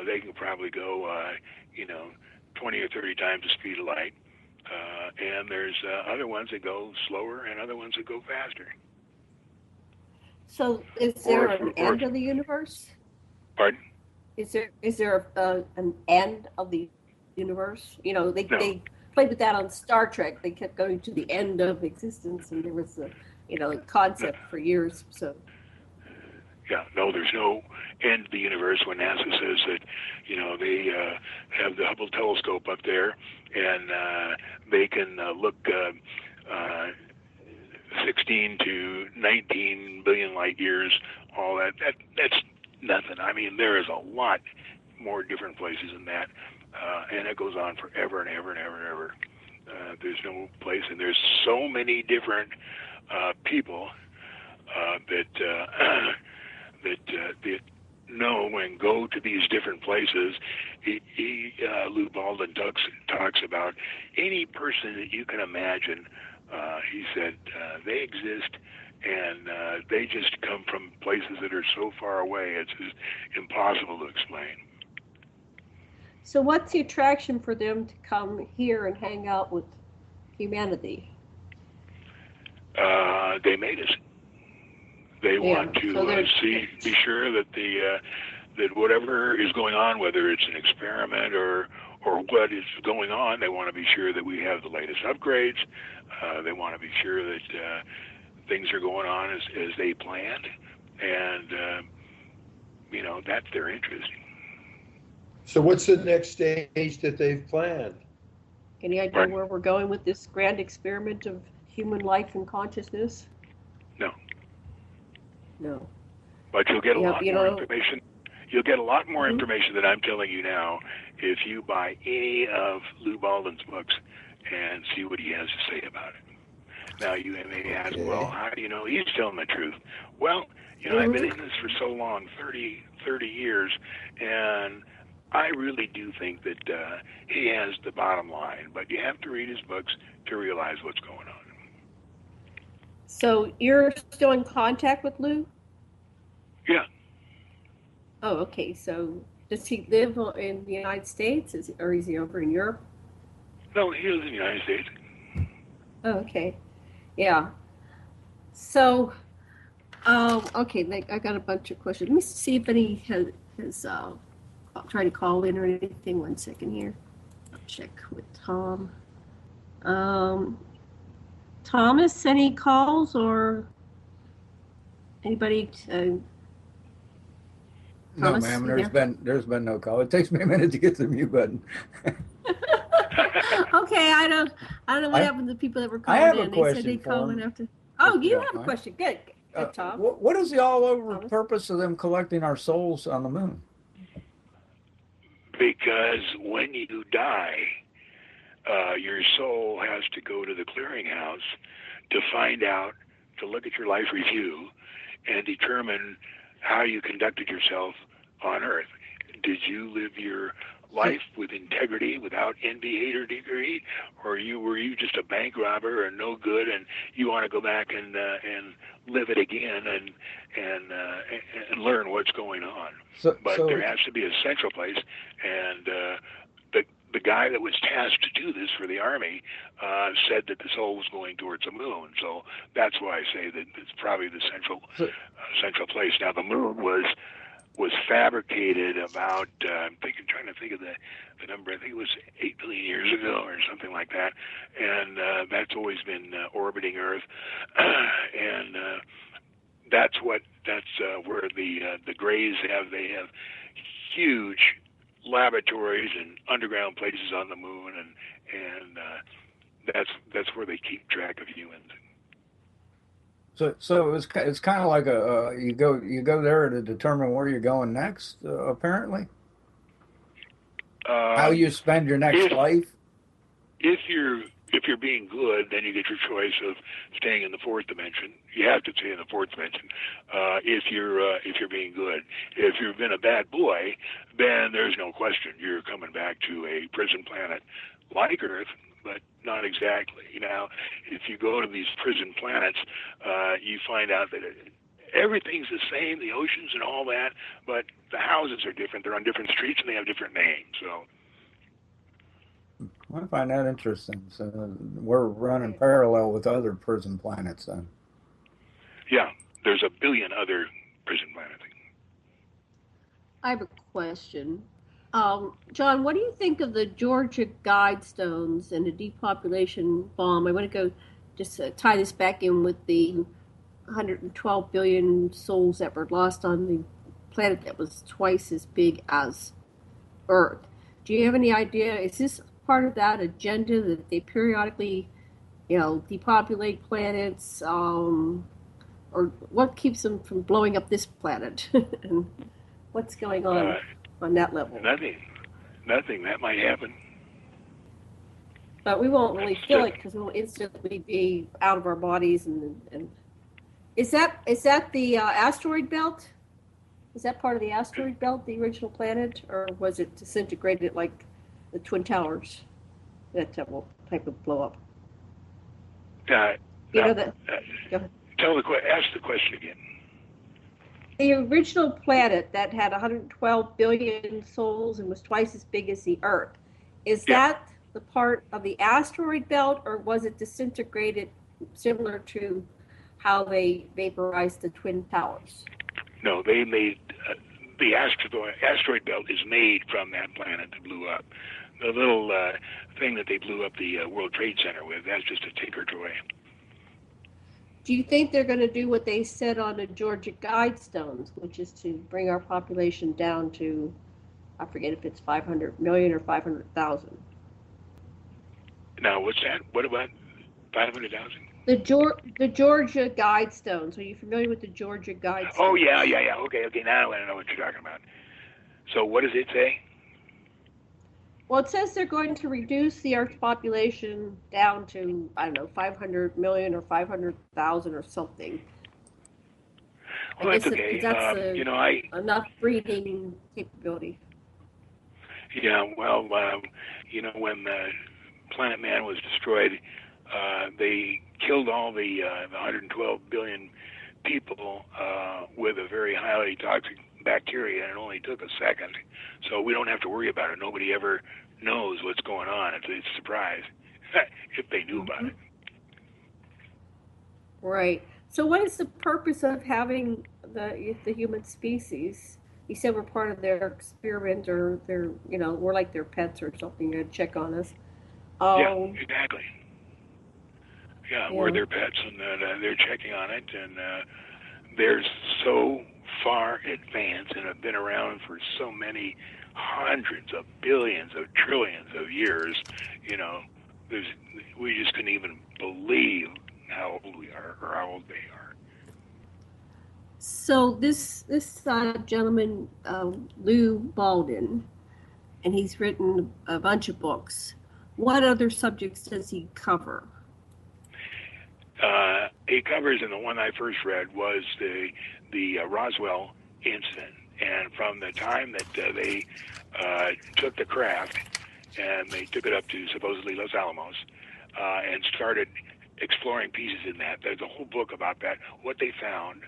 F: they can probably go, 20 or 30 times the speed of light. And there's other ones that go slower and other ones that go faster.
G: So is there an end of the universe?
F: Pardon?
G: Is there an end of the universe? You know, they played with that on Star Trek. They kept going to the end of existence, and there was a concept for years. So.
F: Yeah, no, there's no end to the universe when NASA says that, they have the Hubble telescope up there, and they can look 16 to 19 billion light years, all that. That's nothing. I mean, there is a lot more different places than that, and it goes on forever and ever and ever and ever. There's no place, and there's so many different people that know and go to these different places. Lou Baldwin talks about any person that you can imagine. He said they exist, and they just come from places that are so far away it's just impossible to explain.
G: So what's the attraction for them to come here and hang out with humanity?
F: They made us. They want to be sure that that whatever is going on, whether it's an experiment or what is going on, they want to be sure that we have the latest upgrades. They want to be sure that things are going on as they planned, and that's their interest.
E: So what's the next stage that they've planned?
G: Any idea where we're going with this grand experiment of human life and consciousness? No.
F: But you'll get a lot more information. You'll get a lot more information than I'm telling you now if you buy any of Lou Baldwin's books and see what he has to say about it. Now, you may ask, well, how do you know he's telling the truth? Well, I've been in this for so long, 30 years, and I really do think that he has the bottom line. But you have to read his books to realize what's going on.
G: So you're still in contact with Lou?
F: Yeah.
G: Oh, okay. So does he live in the United States, or is he over in Europe?
F: No, he lives in the United States.
G: Oh, okay. Yeah. So, okay, I got a bunch of questions. Let me see if any has tried to call in or anything. 1 second here. I'll check with Tom. Thomas, any calls or anybody?
L: No, ma'am. There's been no call. It takes me a minute to get the mute button.
G: Okay, I don't know what happened to the people that were calling in.
L: I have a question. They said they'd call in after. Oh, you have a question. Good, Tom. What is the all-over purpose of them collecting our souls on the moon?
F: Because when you die, your soul has to go to the clearinghouse to find out, to look at your life review and determine how you conducted yourself on Earth. Did you live your life with integrity, without envy, hate, or greed, or were you just a bank robber or no good, and you want to go back and live it again and learn what's going on? But there has to be a central place, and the guy that was tasked to do this for the Army said that the soul was going towards the moon. So that's why I say that it's probably the central place. Now, the moon was fabricated about, trying to think of the number, I think it was 8 billion years ago or something like that. And that's always been orbiting Earth. And that's where the Greys they have huge laboratories and underground places on the moon, and that's where they keep track of humans.
L: So it's kind of like you go there to determine where you're going next, apparently. How you spend your next life.
F: If you're being good, then you get your choice of staying in the fourth dimension. You have to stay in the fourth dimension if you're being good. If you've been a bad boy, then there's no question you're coming back to a prison planet like Earth, but not exactly. If you go to these prison planets, you find out that everything's the same, the oceans and all that, but the houses are different. They're on different streets and they have different names. So
L: I find that interesting. So we're running parallel with other prison planets then.
F: yeah, there's a billion other prison planets.
G: I have a question. John, what do you think of the Georgia Guidestones and the depopulation bomb? I want to go just tie this back in with the 112 billion souls that were lost on the planet that was twice as big as Earth. Do you have any idea? Is this part of that agenda that they periodically, depopulate planets, or what keeps them from blowing up this planet? And what's going on that level?
F: Nothing. That might happen.
G: But we won't really feel it because we'll instantly be out of our bodies. And is that the asteroid belt? Is that part of the asteroid belt, the original planet, or was it disintegrated like the Twin Towers? That type of blow up. Go ahead.
F: Ask the question again.
G: The original planet that had 112 billion souls and was twice as big as the Earth, is that the part of the asteroid belt, or was it disintegrated similar to how they vaporized the Twin Towers?
F: No, they made the asteroid belt is made from that planet that blew up. The little thing that they blew up the World Trade Center with, that's just a tinker toy.
G: Do you think they're going to do what they said on the Georgia Guidestones, which is to bring our population down to, I forget if it's 500 million or 500,000?
F: Now, what's that? What about 500,000?
G: The Georgia Guidestones. Are you familiar with the Georgia Guidestones?
F: Oh, yeah. Okay, now I know what you're talking about. So what does it say?
G: Well, it says they're going to reduce the Earth's population down to, 500 million or 500,000 or something.
F: Well, that's okay.
G: That's enough breeding capability.
F: Yeah, well, when Planet Man was destroyed, they killed all the 112 billion people with a very highly toxic bacteria, and it only took a second. So we don't have to worry about it. Nobody ever knows what's going on. It's a surprise if they knew about it.
G: Right. So what is the purpose of having the human species? You said we're part of their experiment, or we're like their pets or something. You're gonna check on us.
F: Yeah, exactly. Yeah, we're their pets, and they're checking on it, and they're so far advanced and have been around for so many hundreds of billions of trillions of years. We just couldn't even believe how old we are or how old they are.
G: So this gentleman, Lou Baldwin, and he's written a bunch of books. What other subjects does he cover?
F: He covers, and the one I first read was the Roswell incident, and from the time that they took the craft and they took it up to supposedly Los Alamos and started exploring pieces in that. There's a whole book about that, what they found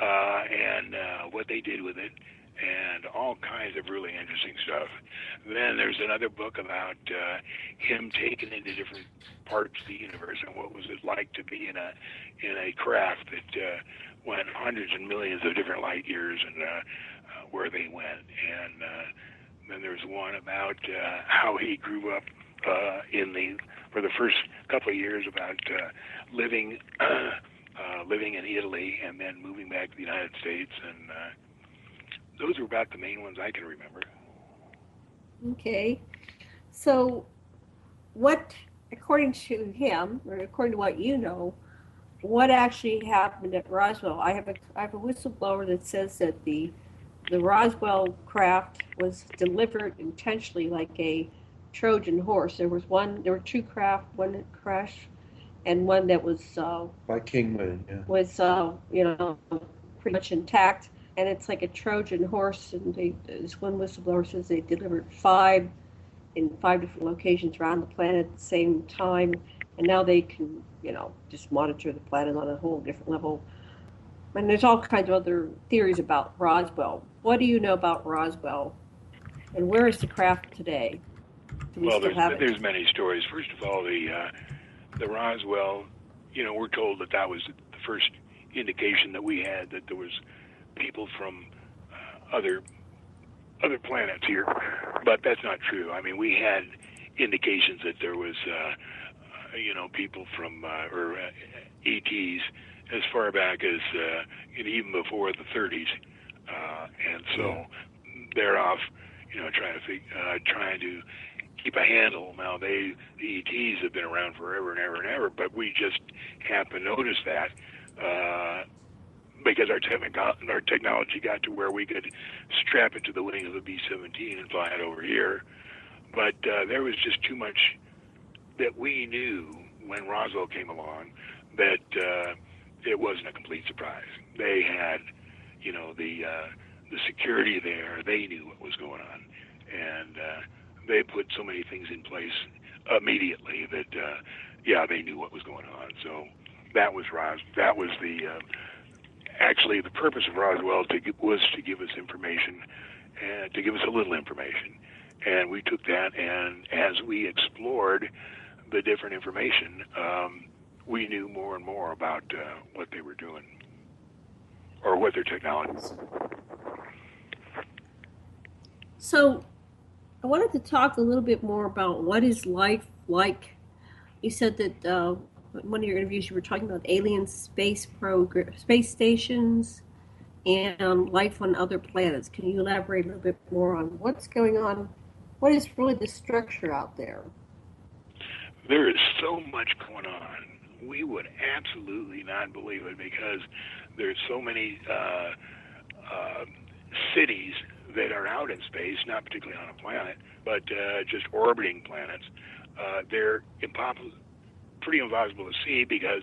F: and what they did with it, and all kinds of really interesting stuff. Then there's another book about him taken into different parts of the universe and what was it like to be in a craft that went hundreds and millions of different light years, and where they went. And then there's one about how he grew up for the first couple of years, about living in Italy and then moving back to the United States, and those are about the main ones I can remember.
G: Okay. So what, according to him, or according to what you know, what actually happened at Roswell? I have a whistleblower that says that the Roswell craft was delivered intentionally like a Trojan horse. There were two craft, one that crashed and one that was
E: by Kingman, yeah.
G: Was pretty much intact. And it's like a Trojan horse, and this one whistleblower says they delivered 5 in 5 different locations around the planet at the same time, and now they can, just monitor the planet on a whole different level. And there's all kinds of other theories about Roswell. What do you know about Roswell, and where is the craft today? Do we still have it?
F: There's many stories. First of all, the Roswell, we're told that was the first indication that we had that there was people from other planets here, but that's not true. I mean, we had indications that there was, people from or ETs as far back as even before the 30s, and so they're off, trying to keep a handle. Now the ETs have been around forever and ever and ever, but we just happen to notice that. Because our technology got to where we could strap it to the wing of a B-17 and fly it over here. But there was just too much that we knew when Roswell came along that it wasn't a complete surprise. They had, the security there. They knew what was going on. And they put so many things in place immediately that, they knew what was going on. So that was That was actually, the purpose of Roswell was to give us information, and to give us a little information. And we took that, and as we explored the different information, we knew more and more about what they were doing, or what their technology was.
G: So I wanted to talk a little bit more about what is life like. You said that one of your interviews you were talking about alien space stations and life on other planets. Can you elaborate a little bit more on what's going on? What is really the structure out there?
F: There is so much going on. We would absolutely not believe it, because there's so many cities that are out in space, not particularly on a planet, but just orbiting planets. They're pretty impossible to see, because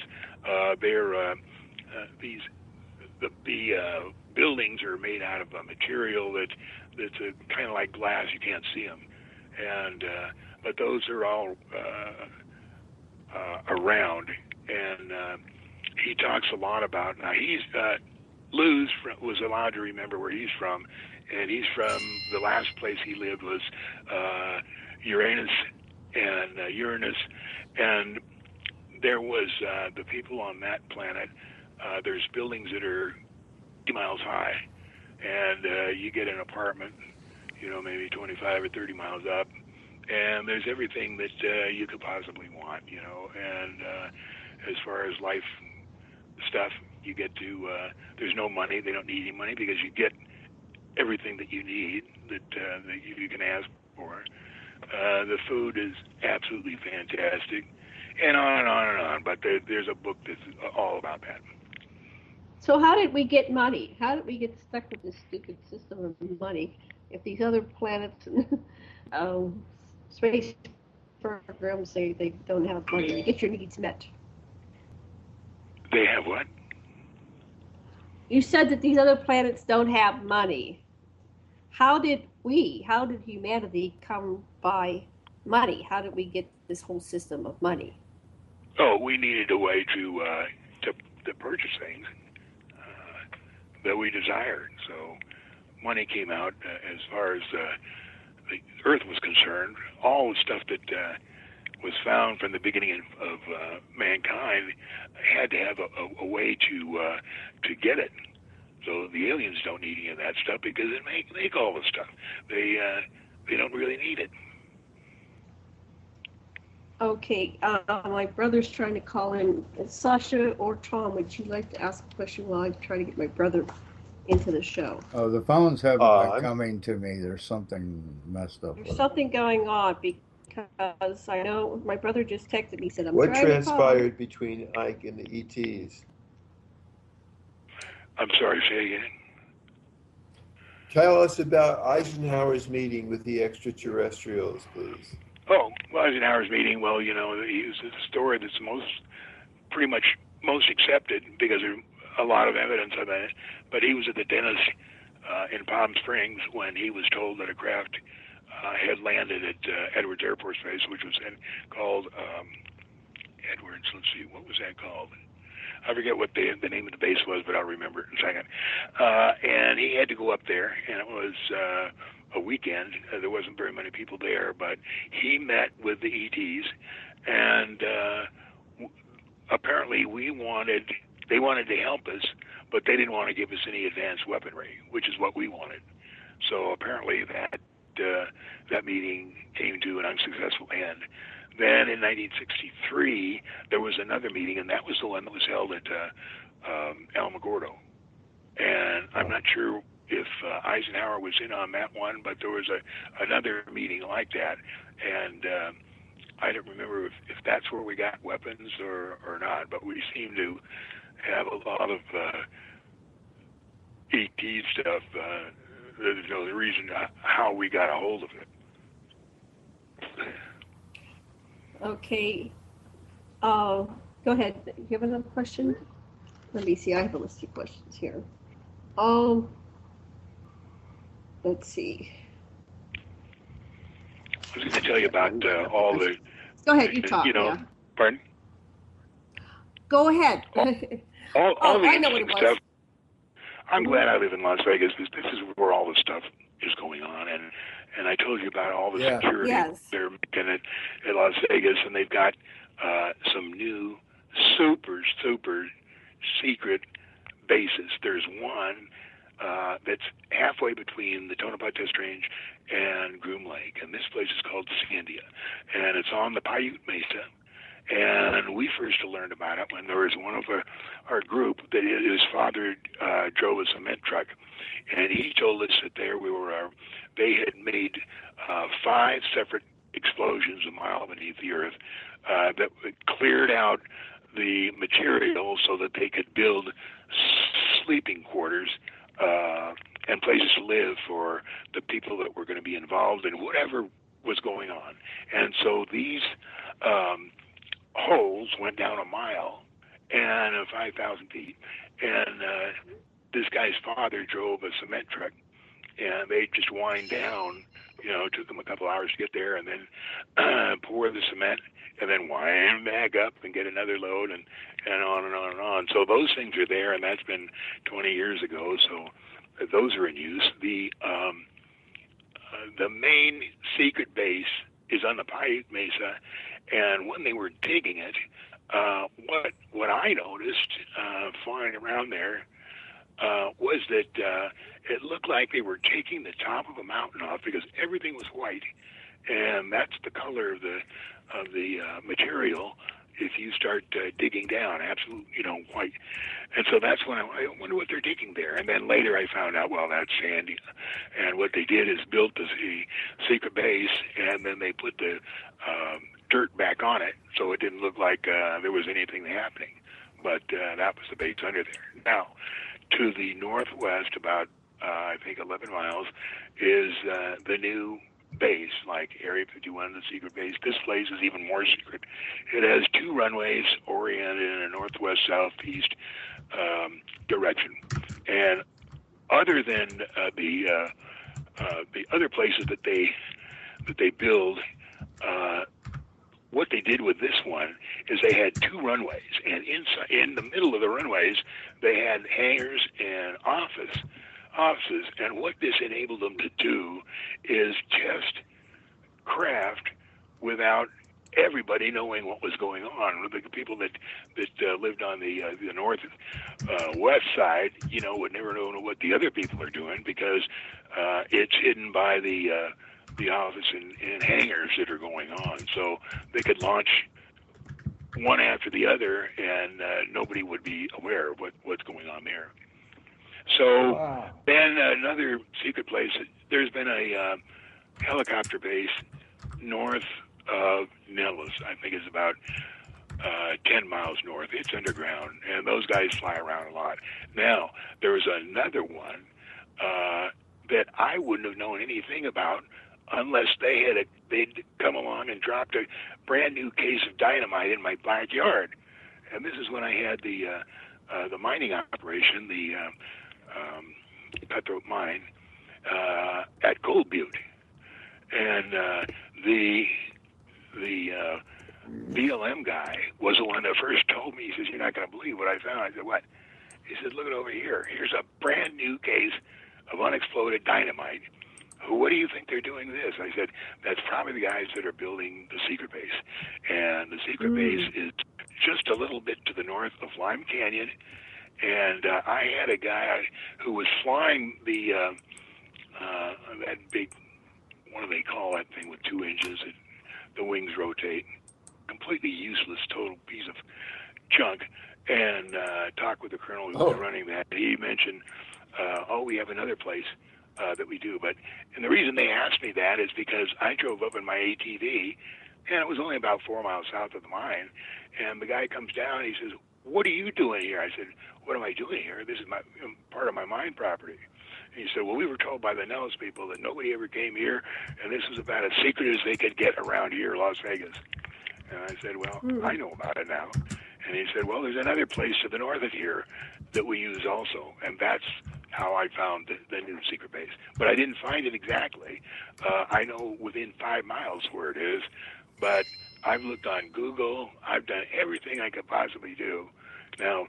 F: the buildings are made out of a material that's kind of like glass. You can't see them, and but those are all around. And he talks a lot about, now Luz was allowed to remember where he's from, and he's from, the last place he lived was Uranus, and there was the people on that planet. There's buildings that are 50 miles high, and you get an apartment, maybe 25 or 30 miles up, and there's everything that you could possibly want, and as far as life stuff, you get to, there's no money. They don't need any money, because you get everything that you need that you can ask for. The food is absolutely fantastic, and on and on and on. But there's a book that's all about that.
G: So how did we get money? How did we get stuck with this stupid system of money? If these other planets and space programs say they don't have money to get your needs met.
F: They have what?
G: You said that these other planets don't have money. How did humanity come by money? How did we get this whole system of money?
F: Oh, we needed a way to purchase things that we desired. So money came out as far as the Earth was concerned. All the stuff that was found from the beginning of mankind had to have a way to get it. So the aliens don't need any of that stuff, because they make all the stuff. They don't really need it.
G: Okay, my brother's trying to call in. Sasha or Tom, would you like to ask a question while I try to get my brother into the show?
L: Oh, the phones haven't been coming to me. There's something messed up.
G: There's something going on, because I know my brother just texted me, said,
E: what transpired between Ike and the ETs?
F: I'm sorry, say again.
E: Tell us about Eisenhower's meeting with the extraterrestrials, please.
F: Oh, well, Eisenhower's meeting, well, he was a story that's pretty much most accepted, because there's a lot of evidence of it. But he was at the dentist in Palm Springs when he was told that a craft had landed at Edwards Air Force Base, which was then called Edwards. Let's see, what was that called? I forget what the name of the base was, but I'll remember it in a second. And he had to go up there, and it was a weekend. There wasn't very many people there, but he met with the ETs, and apparently they wanted to help us, but they didn't want to give us any advanced weaponry, which is what we wanted. So apparently that meeting came to an unsuccessful end. Then in 1963, there was another meeting, and that was the one that was held at Alamogordo. And I'm not sure if Eisenhower was in on that one, but there was another meeting like that. And I don't remember if that's where we got weapons or not, but we seem to have a lot of ET stuff. The reason how we got a hold of it.
G: Okay. Go ahead. You have another question? Let me see. I have a list of questions here. Let's see.
F: I was going to tell you about all the...
G: Go ahead. You talk. Yeah.
F: Pardon?
G: Go ahead.
F: All the
G: I know what it was.
F: stuff. I'm glad I live in Las Vegas. This is where all the stuff is going on, and I told you about all the security they're making at Las Vegas, and they've got some new super secret bases. There's one that's halfway between the Tonopah Test Range and Groom Lake, and this place is called Sandia, and it's on the Paiute Mesa. And we first learned about it when there was one of our group that his father drove a cement truck, and he told us that they had made 5 separate explosions a mile beneath the earth that cleared out the material so that they could build sleeping quarters and places to live for the people that were going to be involved in whatever was going on. And so these holes went down a mile and 5,000 feet, and this guy's father drove a cement truck, and they just wind down. Took them a couple hours to get there, and then pour the cement, and then wind back up and get another load, and on and on and on. So those things are there, and that's been 20 years ago. So those are in use. The main secret base is on the Paiute Mesa, and when they were digging it, what I noticed flying around there was that it looked like they were taking the top of a mountain off because everything was white, and that's the color of the material. If you start digging down, absolute, white. And so that's when I wonder what they're digging there. And then later I found out, well, that's Sandy. And what they did is built the secret base, and then they put the dirt back on it, so it didn't look like there was anything happening. But that was the base under there. Now, to the northwest, about, I think, 11 miles, is the new base, like Area 51, the secret base. This place is even more secret. It has 2 runways oriented in a northwest-southeast direction. And other than the other places that they build, what they did with this one is they had 2 runways, and in the middle of the runways, they had hangars and offices. And what this enabled them to do is just craft without everybody knowing what was going on. The people that lived on the northwest side, would never know what the other people are doing because it's hidden by the office and hangars that are going on. So they could launch one after the other, and nobody would be aware of what's going on there. So then another secret place, there's been a helicopter base north of Nellis. I think it's about 10 miles north. It's underground, and those guys fly around a lot. Now, there was another one that I wouldn't have known anything about unless they'd come along and dropped a brand new case of dynamite in my backyard. And this is when I had the mining operation, the Cutthroat Mine, at Gold Butte. And the BLM guy was the one that first told me. He says, "You're not going to believe what I found." I said, "What?" He said, "Look it over here. Here's a brand new case of unexploded dynamite. What do you think they're doing this?" I said, "That's probably the guys that are building the secret base." And the secret base is just a little bit to the north of Lime Canyon. And I had a guy who was flying the that big, what do they call that thing with 2 inches? The wings rotate. Completely useless, total piece of junk. And talked with the colonel who was running that. He mentioned, we have another place that we do. And the reason they asked me that is because I drove up in my ATV, and it was only about 4 miles south of the mine. And the guy comes down, and he says, "What are you doing here?" I said, "What am I doing here? This is part of my mine property." And he said, "Well, we were told by the Nellis people that nobody ever came here, and this was about as secret as they could get around here, Las Vegas." And I said, "Well, I know about it now." And he said, "Well, there's another place to the north of here that we use also." And that's how I found the new secret base. But I didn't find it exactly. I know within 5 miles where it is, but I've looked on Google. I've done everything I could possibly do. Now,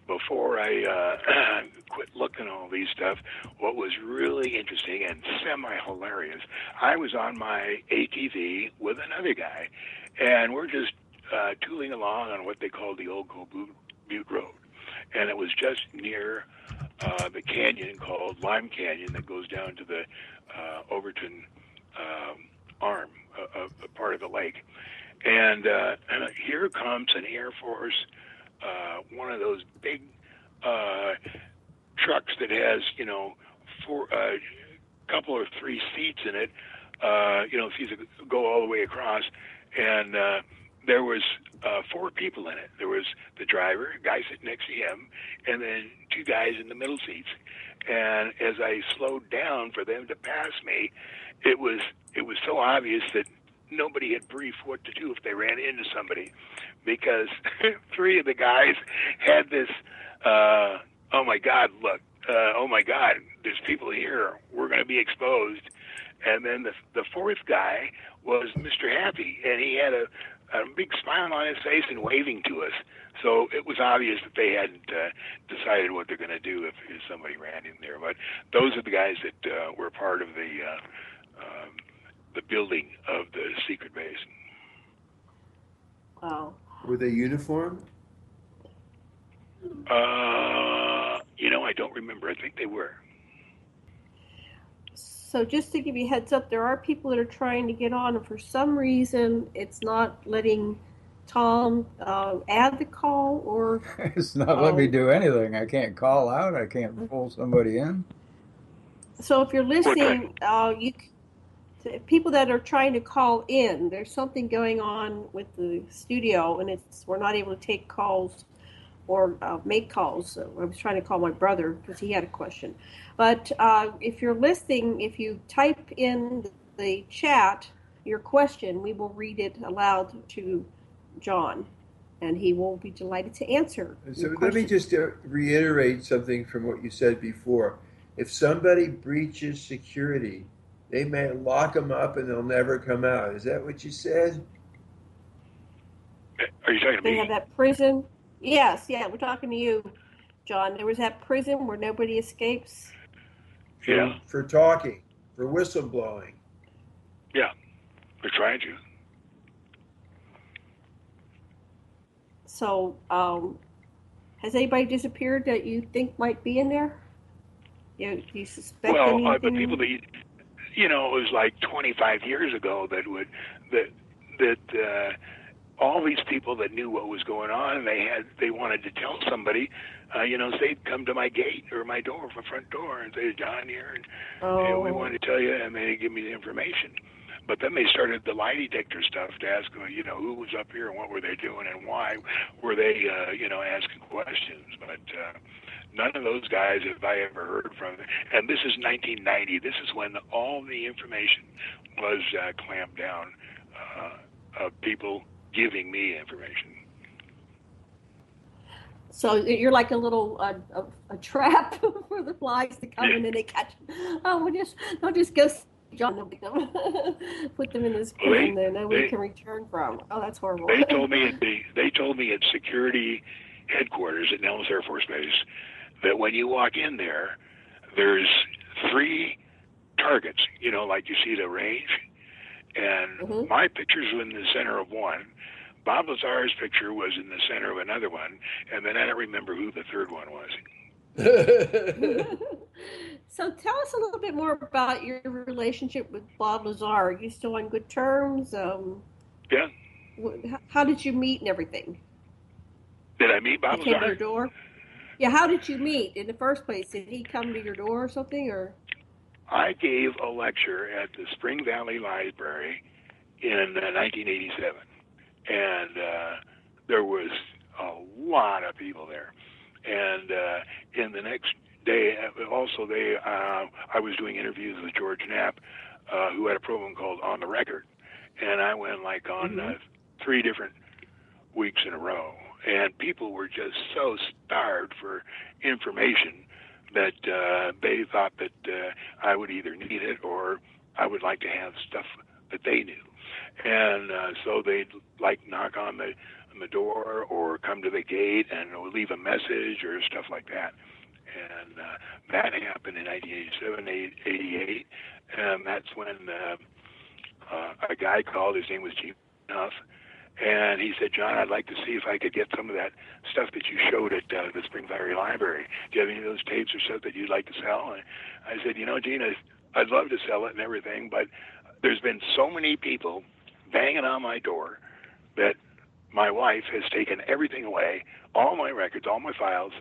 F: before I quit looking at all these stuff, what was really interesting and semi-hilarious, I was on my ATV with another guy, and we're just tooling along on what they call the Old Gold Butte Road. And it was just near the canyon called Lime Canyon that goes down to the Overton arm, a part of the lake. And here comes an Air Force, one of those big trucks that has, a couple or 3 seats in it, seats that go all the way across. And there was 4 people in it. There was the driver, a guy sitting next to him, and then 2 guys in the middle seats. And as I slowed down for them to pass me, it was so obvious that nobody had briefed what to do if they ran into somebody, because 3 of the guys had this, "Oh my God, look, oh my God, there's people here. We're going to be exposed." And then the 4th guy was Mr. Happy, and he had a big smile on his face and waving to us. So it was obvious that they hadn't decided what they're going to do if somebody ran in there. But those are the guys that were part of the building of the secret base.
D: Wow.
E: Were they uniformed?
F: I don't remember. I think they were.
D: So just to give you a heads up, there are people that are trying to get on, and for some reason it's not letting Tom add the call, or
L: it's not letting me do anything. I can't call out. I can't pull somebody in.
D: So if you're listening, people that are trying to call in, there's something going on with the studio, and we're not able to take calls or make calls. So I was trying to call my brother because he had a question. But if you're listening, if you type in the chat your question, we will read it aloud to John, and he will be delighted to answer.
E: So let me just reiterate something from what you said before. If somebody breaches security, they may lock them up and they'll never come out. Is that what you said?
F: Are you talking to me?
D: They have that prison. Yes, yeah, we're talking to you, John. There was that prison where nobody escapes.
F: Yeah.
E: For talking, for whistleblowing.
F: Yeah, we're trying to.
D: So, has anybody disappeared that you think might be in there? You suspect anything?
F: Well, the people that it was like 25 years ago that all these people that knew what was going on, and they wanted to tell somebody, they'd come to my gate or my door, my front door, and say, "John here, and we want to tell you," and they'd give me the information. But then they started the lie detector stuff to ask, who was up here and what were they doing and why were they, asking questions. But none of those guys have I ever heard from. And this is 1990. This is when all the information was clamped down of people giving me information.
D: So you're like a little a trap for the flies to come in and they catch them. Oh, they'll just go
G: John put them in this prison that nobody can return from. Oh, that's horrible.
F: They told me at security headquarters at Nellis Air Force Base that when you walk in there, there's 3 targets, like you see the range, and my pictures were in the center of one. Bob Lazar's picture was in the center of another one, and then I don't remember who the third one was.
G: So tell us a little bit more about your relationship with Bob Lazar. Are you still on good terms?
F: Yeah.
G: How did you meet and everything?
F: Did I meet Bob Lazar?
G: Came to your door? Yeah, how did you meet in the first place? Did he come to your door or something? Or
F: I gave a lecture at the Spring Valley Library in 1987, and there was a lot of people there. And in the next day, also I was doing interviews with George Knapp, who had a program called On the Record, and I went on 3 different weeks in a row. And people were just so starved for information that they thought that I would either need it or I would like to have stuff that they knew. And so they'd knock on the door or come to the gate and leave a message or stuff like that. And that happened in 1987, 88. And that's when a guy called. His name was Gene Huff. And he said, John, I'd like to see if I could get some of that stuff that you showed at the Spring Valley Library. Do you have any of those tapes or stuff that you'd like to sell? And I said, Gene, I'd love to sell it and everything, but there's been so many people banging on my door that my wife has taken everything away, all my records, all my files,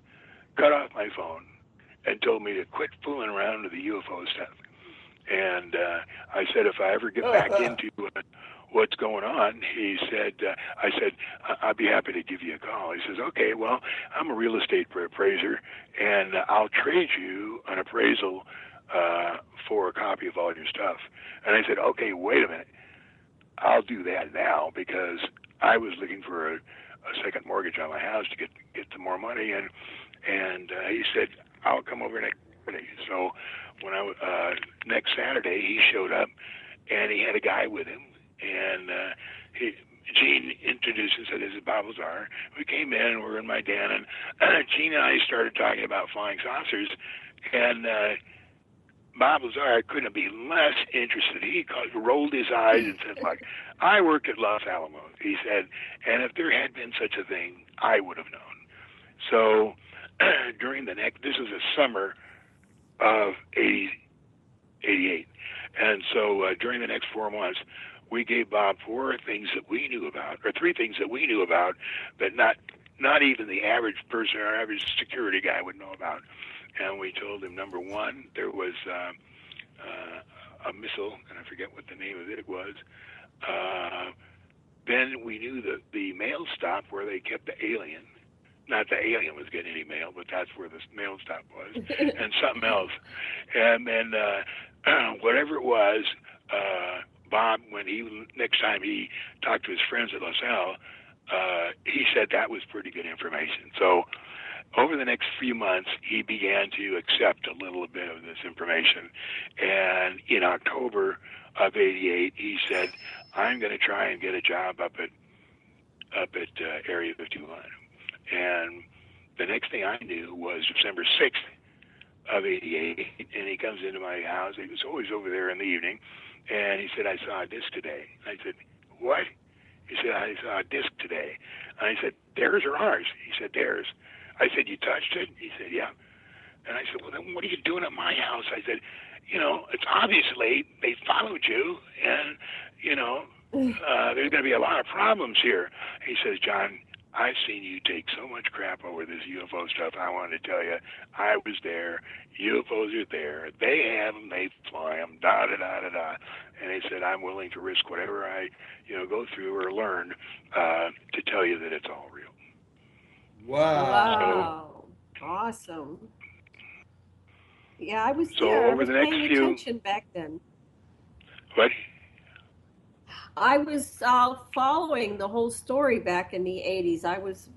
F: cut off my phone, and told me to quit fooling around with the UFO stuff. And I said, if I ever get back into what's going on, I said, I'd be happy to give you a call. He says, okay, well, I'm a real estate appraiser, and I'll trade you an appraisal for a copy of all your stuff. And I said, okay, wait a minute. I'll do that now because I was looking for a second mortgage on my house to get some more money. And he said, I'll come over next Saturday. So when next Saturday, he showed up, and he had a guy with him. And Gene introduced and said, this is Bob Lazar. We came in, and we were in my den, and Gene and I started talking about flying saucers, and Bob Lazar couldn't be less interested. He rolled his eyes and said, look, I worked at Los Alamos. He said, and if there had been such a thing, I would have known. So during this was the summer of 88. And so during the next 4 months, we gave Bob 4 things that we knew about, or 3 things that we knew about that not even the average person or average security guy would know about. And we told him, number 1, there was a missile, and I forget what the name of it was. Then we knew that the mail stop where they kept the alien, not the alien was getting any mail, but that's where the mail stop was, and something else. And then whatever it was, Bob, when next time he talked to his friends at LaSalle, he said that was pretty good information. So over the next few months, he began to accept a little bit of this information. And in October of 88, he said, I'm going to try and get a job up at Area 51. And the next thing I knew was December 6th of 88, and he comes into my house. He was always over there in the evening. And he said, I saw a disc today. I said, what? He said, I saw a disc today. And I said, theirs or ours? He said, theirs. I said, you touched it? He said, yeah. And I said, well, then what are you doing at my house? I said, it's obviously they followed you, and, there's going to be a lot of problems here. He says, John, I've seen you take so much crap over this UFO stuff. I wanted to tell you, I was there. UFOs are there. They have them. They fly them. Da da da da da. And he said, I'm willing to risk whatever I, go through or learn to tell you that it's all real.
G: Wow. Awesome. Yeah, I was there.
F: Over the next
G: paying attention back then.
F: What?
G: I was following the whole story back in the 80s. I was,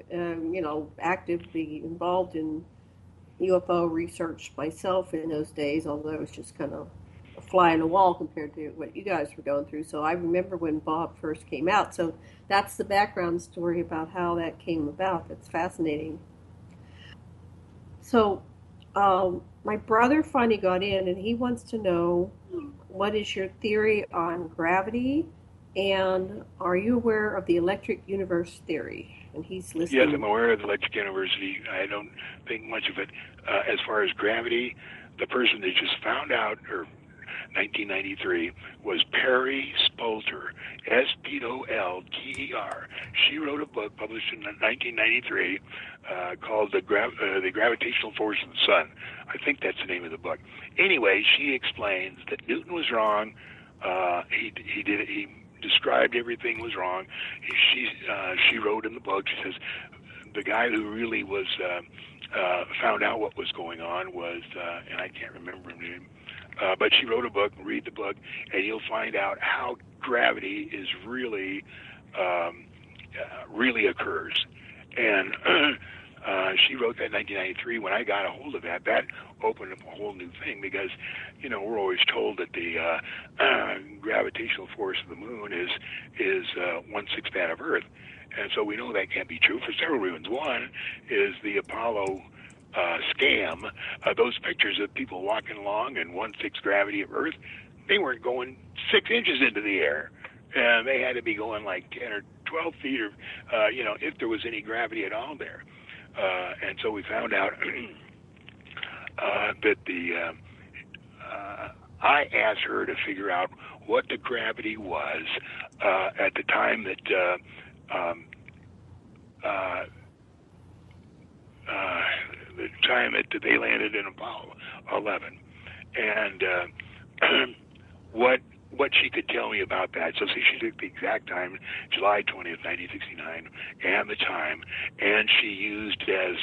G: actively involved in UFO research myself in those days, although I was just kind of fly on the wall compared to what you guys were going through. So I remember when Bob first came out. So that's the background story about how that came about. That's fascinating. So my brother finally got in, and he wants to know, what is your theory on gravity, and are you aware of the electric universe theory? And he's listening.
F: Yes, I'm aware of the electric university. I don't think much of it. As far as gravity, the person that just found out, or 1993, was Perry Spolter, Spolter. She wrote a book published in 1993 called The Gravitational Force of the Sun. I think that's the name of the book. Anyway, she explains that Newton was wrong. He described everything was wrong. She wrote in the book, she says, the guy who really was found out what was going on was, and I can't remember his name, but she wrote a book. Read the book, and you'll find out how gravity is really occurs. And she wrote that in 1993. When I got a hold of that, that opened up a whole new thing, because, you know, we're always told that the gravitational force of the moon is 1/6 that of Earth. And so we know that can't be true for several reasons. One is the Apollo scam. Those pictures of people walking along in 1/6 gravity of Earth, they weren't going 6 inches into the air. And they had to be going like 10 or 12 feet, or, if there was any gravity at all there. And so we found out that I asked her to figure out what the gravity was at the time that they landed in Apollo 11, and what she could tell me about that. So she took the exact time, July 20th, 1969, and the time, and she used as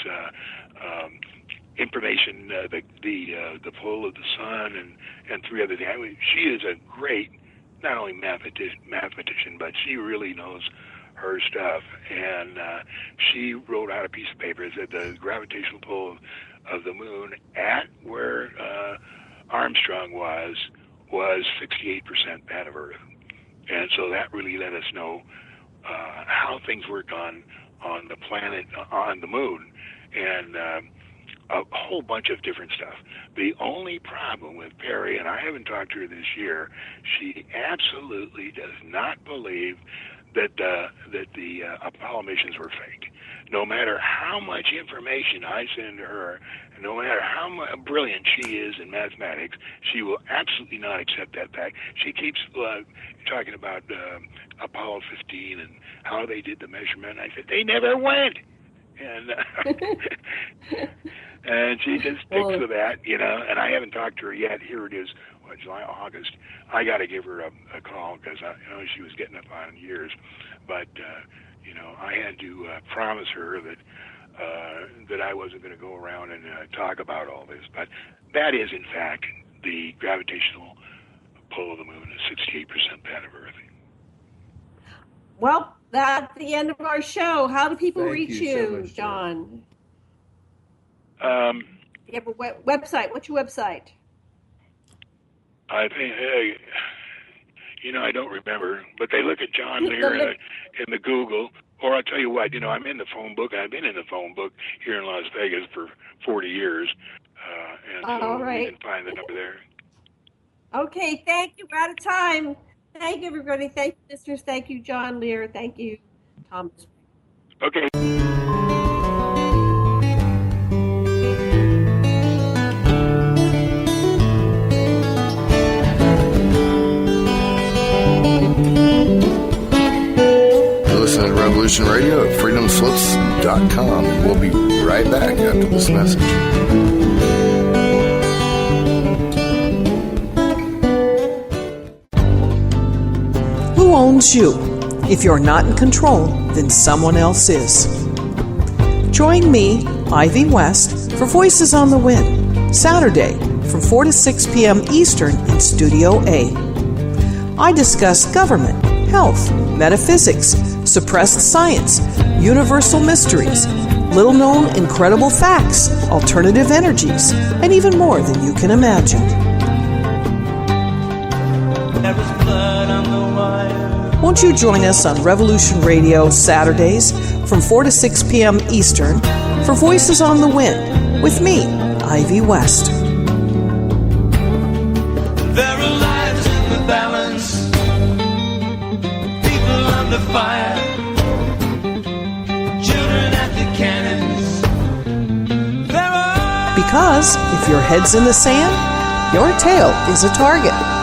F: information the pull of the sun and 3 other things. I mean, she is a great, not only mathematician, but she really knows her stuff. And she wrote out a piece of paper that said the gravitational pull of the moon at where Armstrong was 68% that of Earth. And so that really let us know how things work on the planet, on the moon, and a whole bunch of different stuff. The only problem with Perry, and I haven't talked to her this year, she absolutely does not believe that the Apollo missions were fake. No matter how much information I send to her, and no matter how brilliant she is in mathematics, she will absolutely not accept that fact. She keeps talking about Apollo 15 and how they did the measurement. I said, they never went. And and she just sticks with that, and I haven't talked to her yet. Here it is, July, August. I got to give her a call, because she was getting up on years. But, I had to promise her that I wasn't going to go around and talk about all this. But that is, in fact, the gravitational pull of the moon is 68% that of Earth.
G: Well, that's the end of our show. How do people reach you,
E: so much,
G: John? You have a website. What's your website?
F: I think, I don't remember, but they look at John Lear in the Google, or I'll tell you what, I'm in the phone book. I've been in the phone book here in Las Vegas for 40 years, and so
G: all right.
F: You can find the number there.
G: Okay, thank you. We're out of time. Thank you, everybody. Thank you, listeners. Thank you, John Lear. Thank you, Thomas.
F: Okay.
H: Listen to Revolution Radio at freedomslips.com. We'll be right back after this message.
J: Who owns you? If you're not in control, then someone else is. Join me, Ivy West, for Voices on the Wind, Saturday from 4 to 6 p.m. Eastern in Studio A. I discuss government, health, metaphysics, suppressed science, universal mysteries, little-known incredible facts, alternative energies, and even more than you can imagine.
K: There was blood on the wire.
J: Won't you join us on Revolution Radio Saturdays from 4 to 6 p.m. Eastern for Voices on the Wind with me, Ivy West.
K: There are lives in the balance, people under fire, children at the cannons.
J: Because if your head's in the sand, your tail is a target.